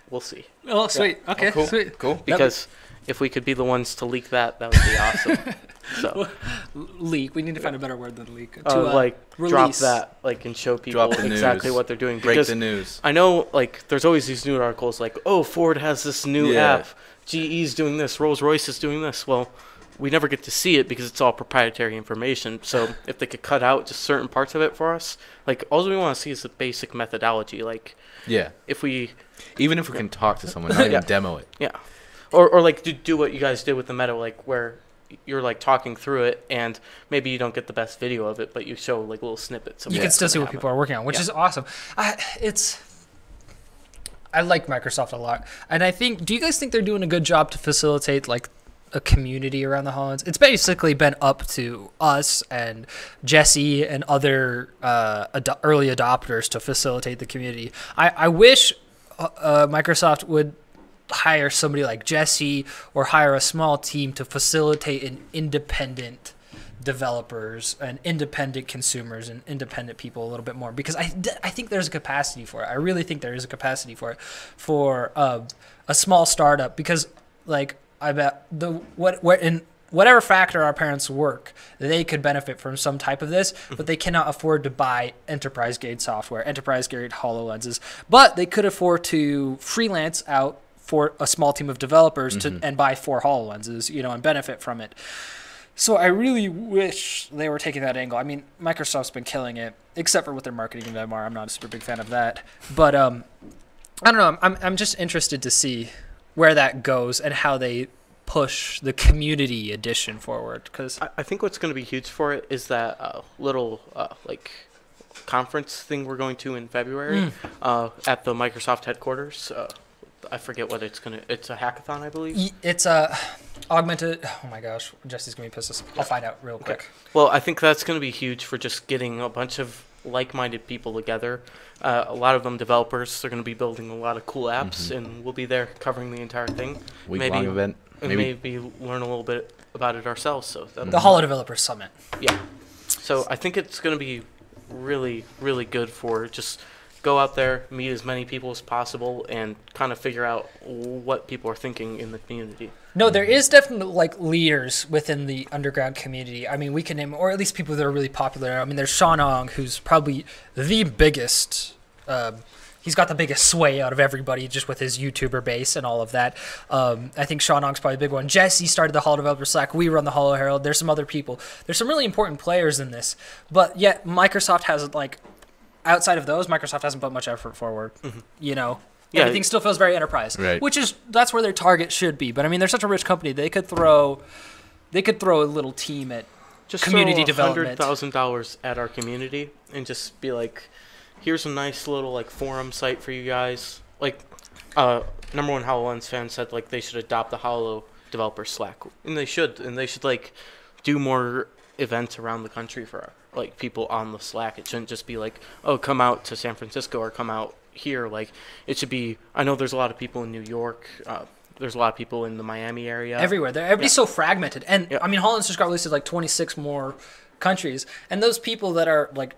we'll see. Oh, sweet. Yeah. Okay, Oh, cool. sweet. Cool. Because if we could be the ones to leak that would be awesome. So Leak. We need to find a better word than leak. like drop release. that like and show people Drop the exactly news. what they're doing. Break Because the news. I know like there's always these new articles like, oh, Ford has this new Yeah. app, GE's doing this, Rolls-Royce is doing this. Well, we never get to see it because it's all proprietary information. So if they could cut out just certain parts of it for us, like all we want to see is the basic methodology. Like Yeah. if we, Even if we can talk to someone, not even Yeah. demo it. yeah, or like do what you guys did with the Meta, like where you're like talking through it and maybe you don't get the best video of it, but you show like little snippets of You what's can still see gonna what people happen. are working on, which Yeah. is awesome. I like Microsoft a lot, and I think. Do you guys think they're doing a good job to facilitate like a community around the HoloLens? It's basically been up to us and Jesse and other early adopters to facilitate the community. I wish Microsoft would hire somebody like Jesse or hire a small team to facilitate an independent developers and independent consumers and independent people a little bit more, because I think there's a capacity for it. I really think there is a capacity for it for a small startup, because like I bet in whatever factor our parents work, they could benefit from some type of this, but they cannot afford to buy enterprise grade software, enterprise grade HoloLenses, but they could afford to freelance out for a small team of developers and buy 4 HoloLenses, and benefit from it. So I really wish they were taking that angle. I mean, Microsoft's been killing it, except for with their marketing of MR. I'm not a super big fan of that. But I don't know. I'm just interested to see where that goes and how they push the community edition forward. Because I think what's going to be huge for it is that little like conference thing we're going to in February at the Microsoft headquarters. I forget what it's a hackathon, I believe. It's a augmented. Oh my gosh, Jesse's gonna be pissed. I'll find out real quick. Well, I think that's gonna be huge for just getting a bunch of like-minded people together. A lot of them developers. They're gonna be building a lot of cool apps, and we'll be there covering the entire thing. Week-long event. And maybe learn a little bit about it ourselves. So The Holo Developers Summit. Yeah. So I think it's gonna be really, really good for just go out there, meet as many people as possible, and kind of figure out what people are thinking in the community. No, there is definitely like leaders within the underground community. I mean, we can name, or at least people that are really popular. I mean, there's Sean Ong, who's probably the biggest. He's got the biggest sway out of everybody just with his YouTuber base and all of that. I think Sean Ong's probably a big one. Jesse started the Holo Developer Slack. We run the Holo Herald. There's some other people. There's some really important players in this. But yet Microsoft hasn't, like, outside of those, Microsoft hasn't put much effort forward. You know? Yeah, everything still feels very enterprise. Right. That's where their target should be. But, I mean, they're such a rich company. They could throw a little team at just community development. $100,000 at our community and just be like, here's a nice little like forum site for you guys. Like, number one HoloLens fan said like they should adopt the Holo Developer Slack, and they should like do more events around the country for like people on the Slack. It shouldn't just be like, oh, come out to San Francisco or come out here. Like, it should be. I know there's a lot of people in New York. There's a lot of people in the Miami area. Everywhere. Everybody's so fragmented, and I mean, HoloLens just got listed like 26 more countries, and those people that are like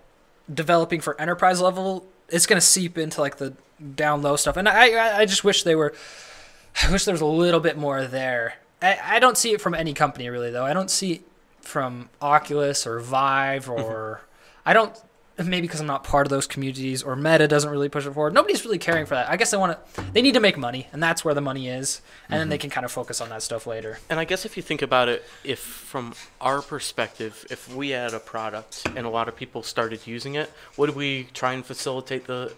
developing for enterprise level, it's going to seep into like the down low stuff. And I just wish there was a little bit more there. I don't see it from any company really though. I don't see it from Oculus or Vive or I don't, maybe because I'm not part of those communities, or Meta doesn't really push it forward. Nobody's really caring for that. I guess they need to make money, and that's where the money is, and then they can kind of focus on that stuff later. And I guess if you think about it, if from our perspective, if we had a product and a lot of people started using it, would we try and facilitate the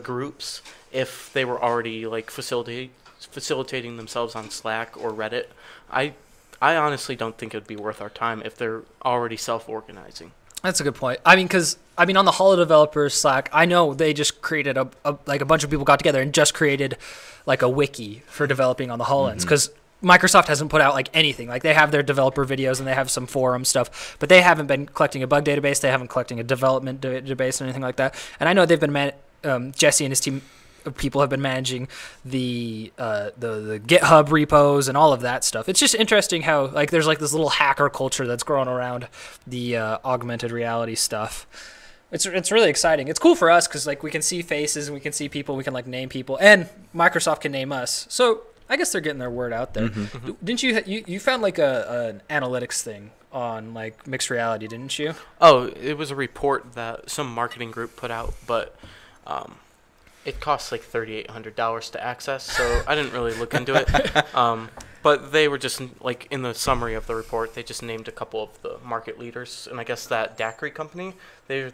groups if they were already like facilitating themselves on Slack or Reddit? I honestly don't think it would be worth our time if they're already self-organizing. That's a good point. I mean, on the Holo Developers Slack, I know they just created a bunch of people got together and just created like a wiki for developing on the HoloLens, because Microsoft hasn't put out like anything. Like, they have their developer videos and they have some forum stuff, but they haven't been collecting a bug database. They haven't collecting a development database or anything like that. And I know they've been Jesse and his team of people have been managing the GitHub repos and all of that stuff. It's just interesting how like there's like this little hacker culture that's growing around the augmented reality stuff. It's really exciting. It's cool for us because like we can see faces and we can see people. We can like name people, and Microsoft can name us. So I guess they're getting their word out there. Didn't you found like an analytics thing on like mixed reality, didn't you? Oh, it was a report that some marketing group put out, but it costs like $3,800 to access, so I didn't really look into it. But they were just like in the summary of the report, they just named a couple of the market leaders, and I guess that Daiquiri company, they're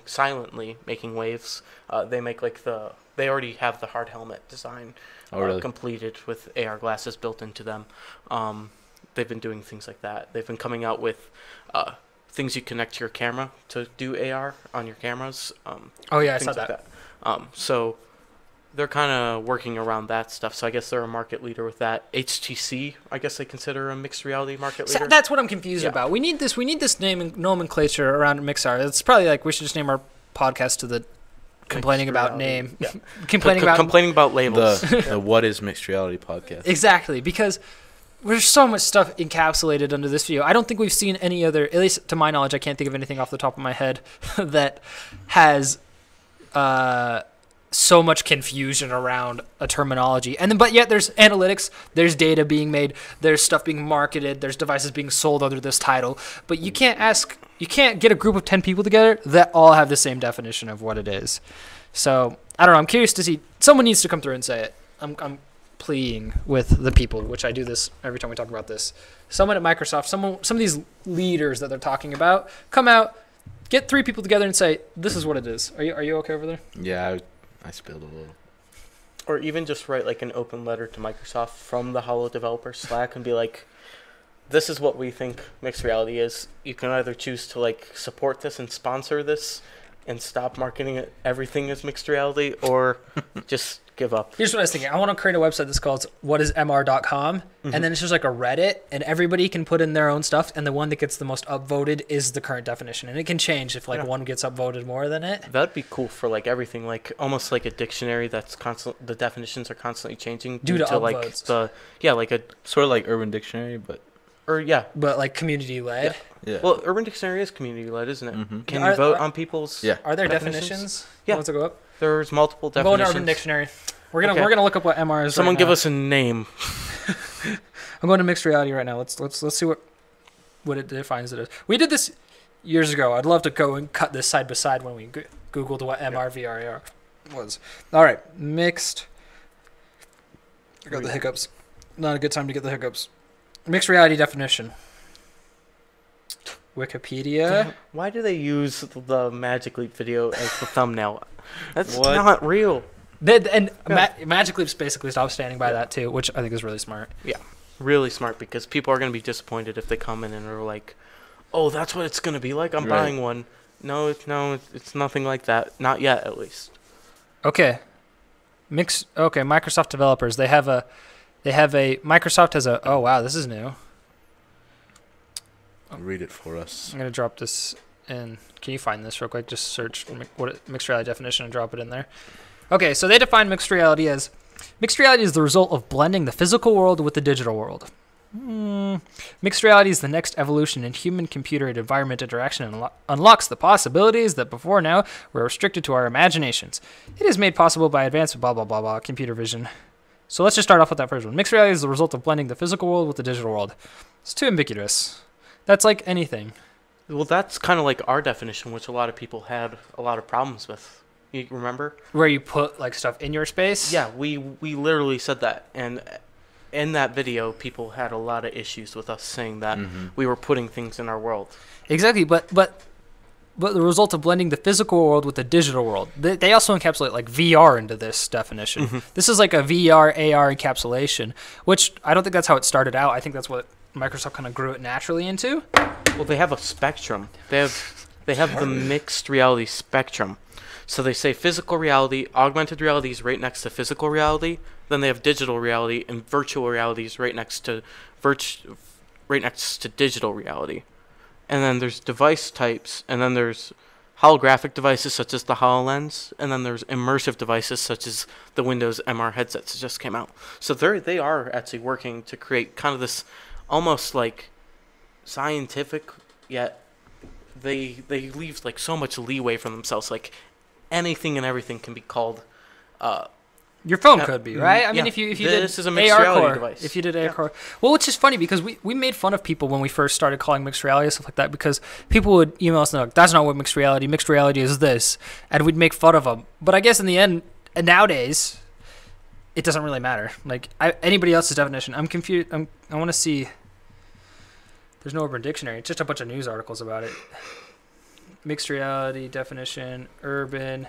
silently making waves. They make like they already have the hard helmet design completed with AR glasses built into them. They've been doing things like that. They've been coming out with things you connect to your camera to do AR on your cameras. Oh yeah, I saw that. So they're kind of working around that stuff. So I guess they're a market leader with that. HTC, I guess they consider a mixed reality market leader. So that's what I'm confused about. We need this naming nomenclature around Mixar. It's probably like we should just name our podcast to the complaining about name. Yeah. complaining about labels. The What is Mixed Reality podcast. Exactly, because there's so much stuff encapsulated under this video. I don't think we've seen any other, at least to my knowledge, I can't think of anything off the top of my head that has so much confusion around a terminology. But yet there's analytics, there's data being made, there's stuff being marketed, there's devices being sold under this title. But you can't get a group of 10 people together that all have the same definition of what it is. So I don't know. I'm curious to see. Someone needs to come through and say it. I'm pleading with the people, which I do this every time we talk about this. Someone at Microsoft, some of these leaders that they're talking about, come out, get 3 people together and say, this is what it is. Are you okay over there? Yeah, I spilled a little. Or even just write like an open letter to Microsoft from the Holo Developer Slack and be like, this is what we think mixed reality is. You can either choose to like support this and sponsor this, and stop marketing everything as mixed reality, or just give up. Here's what I was thinking. I want to create a website that's called whatismr.com, and then it's just like a Reddit, and everybody can put in their own stuff, and the one that gets the most upvoted is the current definition, and it can change if like one gets upvoted more than it. That'd be cool for like everything, like almost like a dictionary that's constant. The definitions are constantly changing Due to like upvotes. like a Sort of like Urban Dictionary, but But like community led. yeah. Well, Urban Dictionary is community led, isn't it? Mhm. Can you vote on people's? Yeah. Are there definitions? definitions? Yeah. Ones that go up? There's multiple Go to definitions. Urban Dictionary. We're gonna Okay. look up what MR is. Someone right give now. us a name. I'm going to mixed reality right now. Let's see what it defines it as. We did this years ago. I'd love to go and cut this side by side when we googled what MR was. All right, mixed. I got the hiccups. Not a good time to get the hiccups. Mixed reality definition. Wikipedia. Why do they use the Magic Leap video as the thumbnail? That's What? not real. Magic Leap's basically stopped standing by that too, which I think is really smart. Really smart, because people are going to be disappointed if they come in and are like, "Oh, that's what it's going to be like. I'm Right. buying one." No, it's nothing like that. Not yet, at least. Okay. Microsoft developers. They have a Microsoft has a oh wow, this is new. Read it for us. I'm gonna drop this in. Can you find this real quick? Just search mixed reality definition and drop it in there. Okay, so they define mixed reality as mixed reality is the result of blending the physical world with the digital world. Mixed reality is the next evolution in human-computer and environment interaction and unlocks the possibilities that before now were restricted to our imaginations. It is made possible by advanced blah blah blah blah computer vision. So let's just start off with that first one. Mixed reality is the result of blending the physical world with the digital world. It's too ambiguous. That's like anything. Well, that's kind of like our definition, which a lot of people had a lot of problems with. You remember? Where you put like stuff in your space? Yeah, we literally said that, and in that video, people had a lot of issues with us saying that we were putting things in our world. Exactly, but the result of blending the physical world with the digital world. They also encapsulate like VR into this definition. This is like a VR AR encapsulation, which I don't think that's how it started out. I think that's what Microsoft kind of grew it naturally into. Well, they have a spectrum. They have the mixed reality spectrum. So they say physical reality, augmented reality is right next to physical reality. Then they have digital reality, and virtual reality is right next to digital reality. And then there's device types, and then there's holographic devices such as the HoloLens, and then there's immersive devices such as the Windows MR headsets that just came out. So they are actually working to create kind of this almost like scientific, yet they leave like so much leeway for themselves. Like anything and everything can be called. Your phone could be, right? I mean, yeah. if you This did is a mixed AR reality core, device. if you did AR core, well, which is funny because we made fun of people when we first started calling mixed reality and stuff like that, because people would email us and they're like, "That's not what mixed reality. Mixed reality is this," and we'd make fun of them. But I guess in the end, nowadays, it doesn't really matter. Like anybody else's definition, I'm confused. I want to see. There's no Urban Dictionary. It's just a bunch of news articles about it. Mixed reality definition, Urban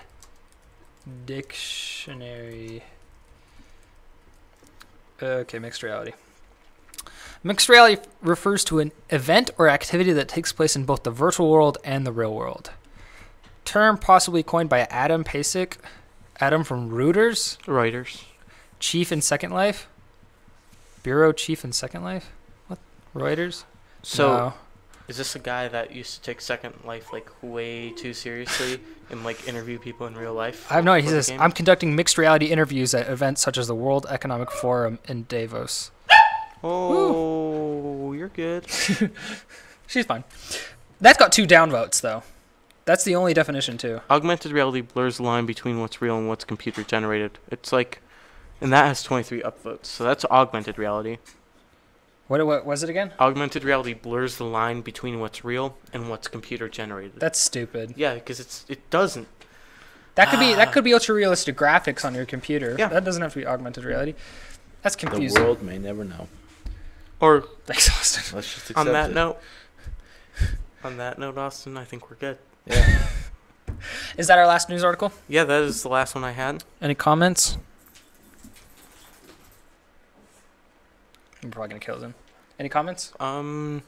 Dictionary. Okay, mixed reality. Mixed reality refers to an event or activity that takes place in both the virtual world and the real world. Term possibly coined by Adam Pasek, Adam from Reuters. Chief in Second Life? Bureau Chief in Second Life? What? Reuters? So No. is this a guy that used to take Second Life like way too seriously and like interview people in real life? I have no idea. He for the says, game? I'm conducting mixed reality interviews at events such as the World Economic Forum in Davos. Oh, you're good. She's fine. That's got 2 downvotes, though. That's the only definition, too. Augmented reality blurs the line between what's real and what's computer generated. It's like, and that has 23 upvotes. So that's augmented reality. What was it again? Augmented reality blurs the line between what's real and what's computer generated. That's stupid. Yeah, because it doesn't. That could be ultra realistic graphics on your computer. Yeah. That doesn't have to be augmented reality. That's The confusing. world may never know. Or Thanks, Austin. Let's just accept on that it. note, Austin, I think we're good. Yeah. Is that our last news article? Yeah, that is the last one I had. Any comments? I'm probably gonna kill them. Any comments? Not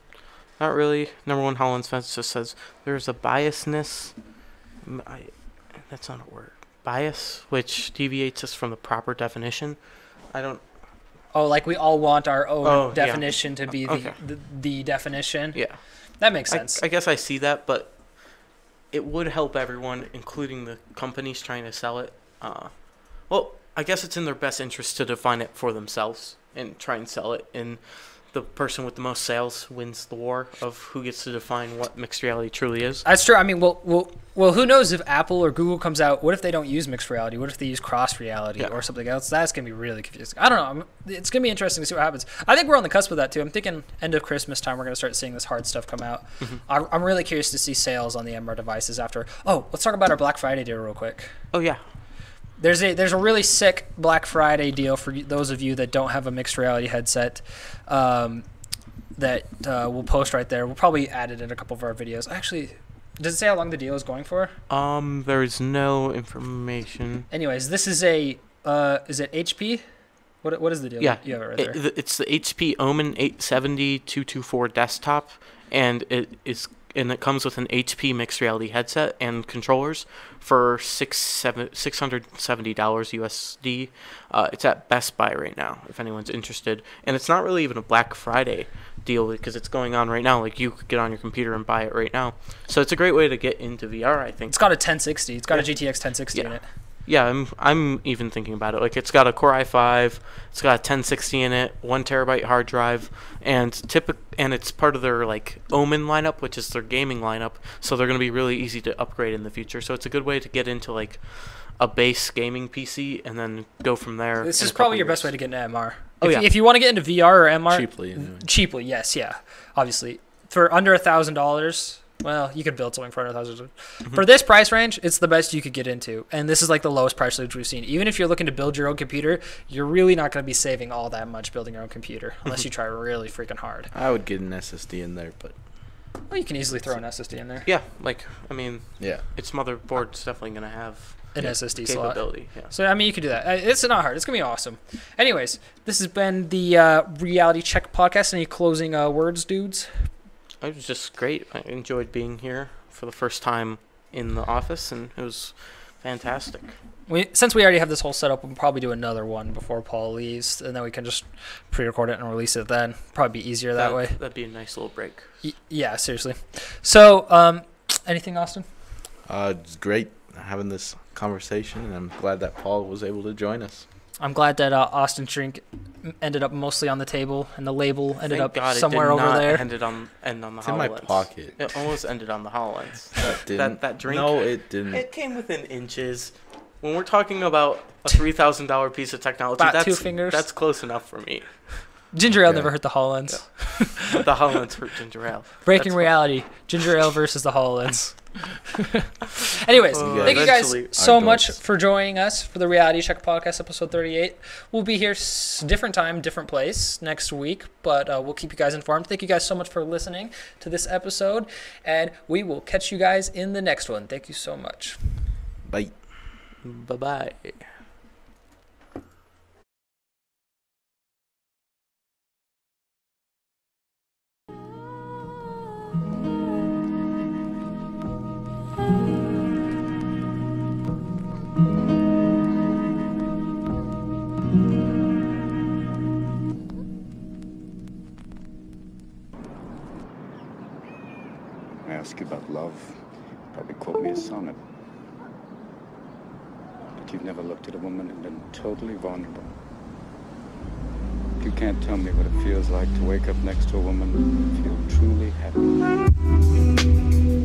really. Number one HoloLens fans just says there's a biasness that's not a word. Bias, which deviates us from the proper definition. I don't. Oh, like we all want our own yeah. definition to be Okay. the definition. Yeah. That makes sense. I guess I see that, but it would help everyone, including the companies trying to sell it. Well, I guess it's in their best interest to define it for themselves and try and sell it. And the person with the most sales wins the war of who gets to define what mixed reality truly is. That's true. I mean, well, who knows if Apple or Google comes out? What if they don't use mixed reality? What if they use cross reality or something else? That's gonna be really confusing. I don't know. It's gonna be interesting to see what happens. I think we're on the cusp of that too. I'm thinking end of Christmas time we're gonna start seeing this hard stuff come out. I'm really curious to see sales on the MR devices after. Oh, let's talk about our Black Friday deal real quick. Oh yeah. There's a really sick Black Friday deal for those of you that don't have a mixed reality headset. That we'll post right there. We'll probably add it in a couple of our videos. Actually, does it say how long the deal is going for? There is no information. Anyways, this is a is it HP? What is the deal? Yeah, you have it right there. it's the HP Omen 870-224 desktop, and it comes with an HP mixed reality headset and controllers for $670 USD. It's at Best Buy right now, if anyone's interested. And it's not really even a Black Friday deal because it's going on right now. Like, you could get on your computer and buy it right now. So it's a great way to get into VR, I think. It's got a 1060. It's got a GTX 1060 in it. Yeah, I'm even thinking about it. Like, it's got a Core i5, it's got a 1060 in it, 1 terabyte hard drive, and it's part of their like Omen lineup, which is their gaming lineup. So they're gonna be really easy to upgrade in the future. So it's a good way to get into like a base gaming PC and then go from there. This is probably your best way to get into MR. If you want to get into VR or MR, Cheaply, anyway. Cheaply, yes, yeah, obviously, for under $1,000. Well, you could build something for $100,000. For this price range, it's the best you could get into. And this is like the lowest price range we've seen. Even if you're looking to build your own computer, you're really not going to be saving all that much building your own computer unless you try really freaking hard. I would get an SSD in there, but Well, you can easily throw an SSD in there. Yeah, like, I mean, yeah, its motherboard's definitely going to have An SSD slot. capability. Yeah. So, I mean, you could do that. It's not hard. It's going to be awesome. Anyways, this has been the Reality Check podcast. Any closing words, dudes? It was just great. I enjoyed being here for the first time in the office, and it was fantastic. Since we already have this whole setup, we'll probably do another one before Paul leaves, and then we can just pre-record it and release it then. Probably be easier that way. That'd be a nice little break. Yeah, seriously. So, anything, Austin? it's great having this conversation, and I'm glad that Paul was able to join us. I'm glad that Austin's drink ended up mostly on the table, and the label ended Thank up God somewhere it did over not there. End on the It's HoloLens. in my pocket. It almost ended on the HoloLens. That didn't. That drink. No, it didn't. It came within inches. When we're talking about a $3,000 piece of technology, About that's 2 fingers. That's close enough for me. Ginger ale Okay. never hurt the HoloLens. But the HoloLens hurt ginger ale. Breaking That's reality. Ginger ale versus the HoloLens. Anyways, thank you guys Eventually, so our much dogs. for joining us for the Reality Check podcast, episode 38. We'll be here different time, different place next week, but we'll keep you guys informed. Thank you guys so much for listening to this episode, and we will catch you guys in the next one. Thank you so much. Bye. Bye-bye. I ask you about love, probably quote me a sonnet. But you've never looked at a woman and been totally vulnerable. You can't tell me what it feels like to wake up next to a woman and feel truly happy.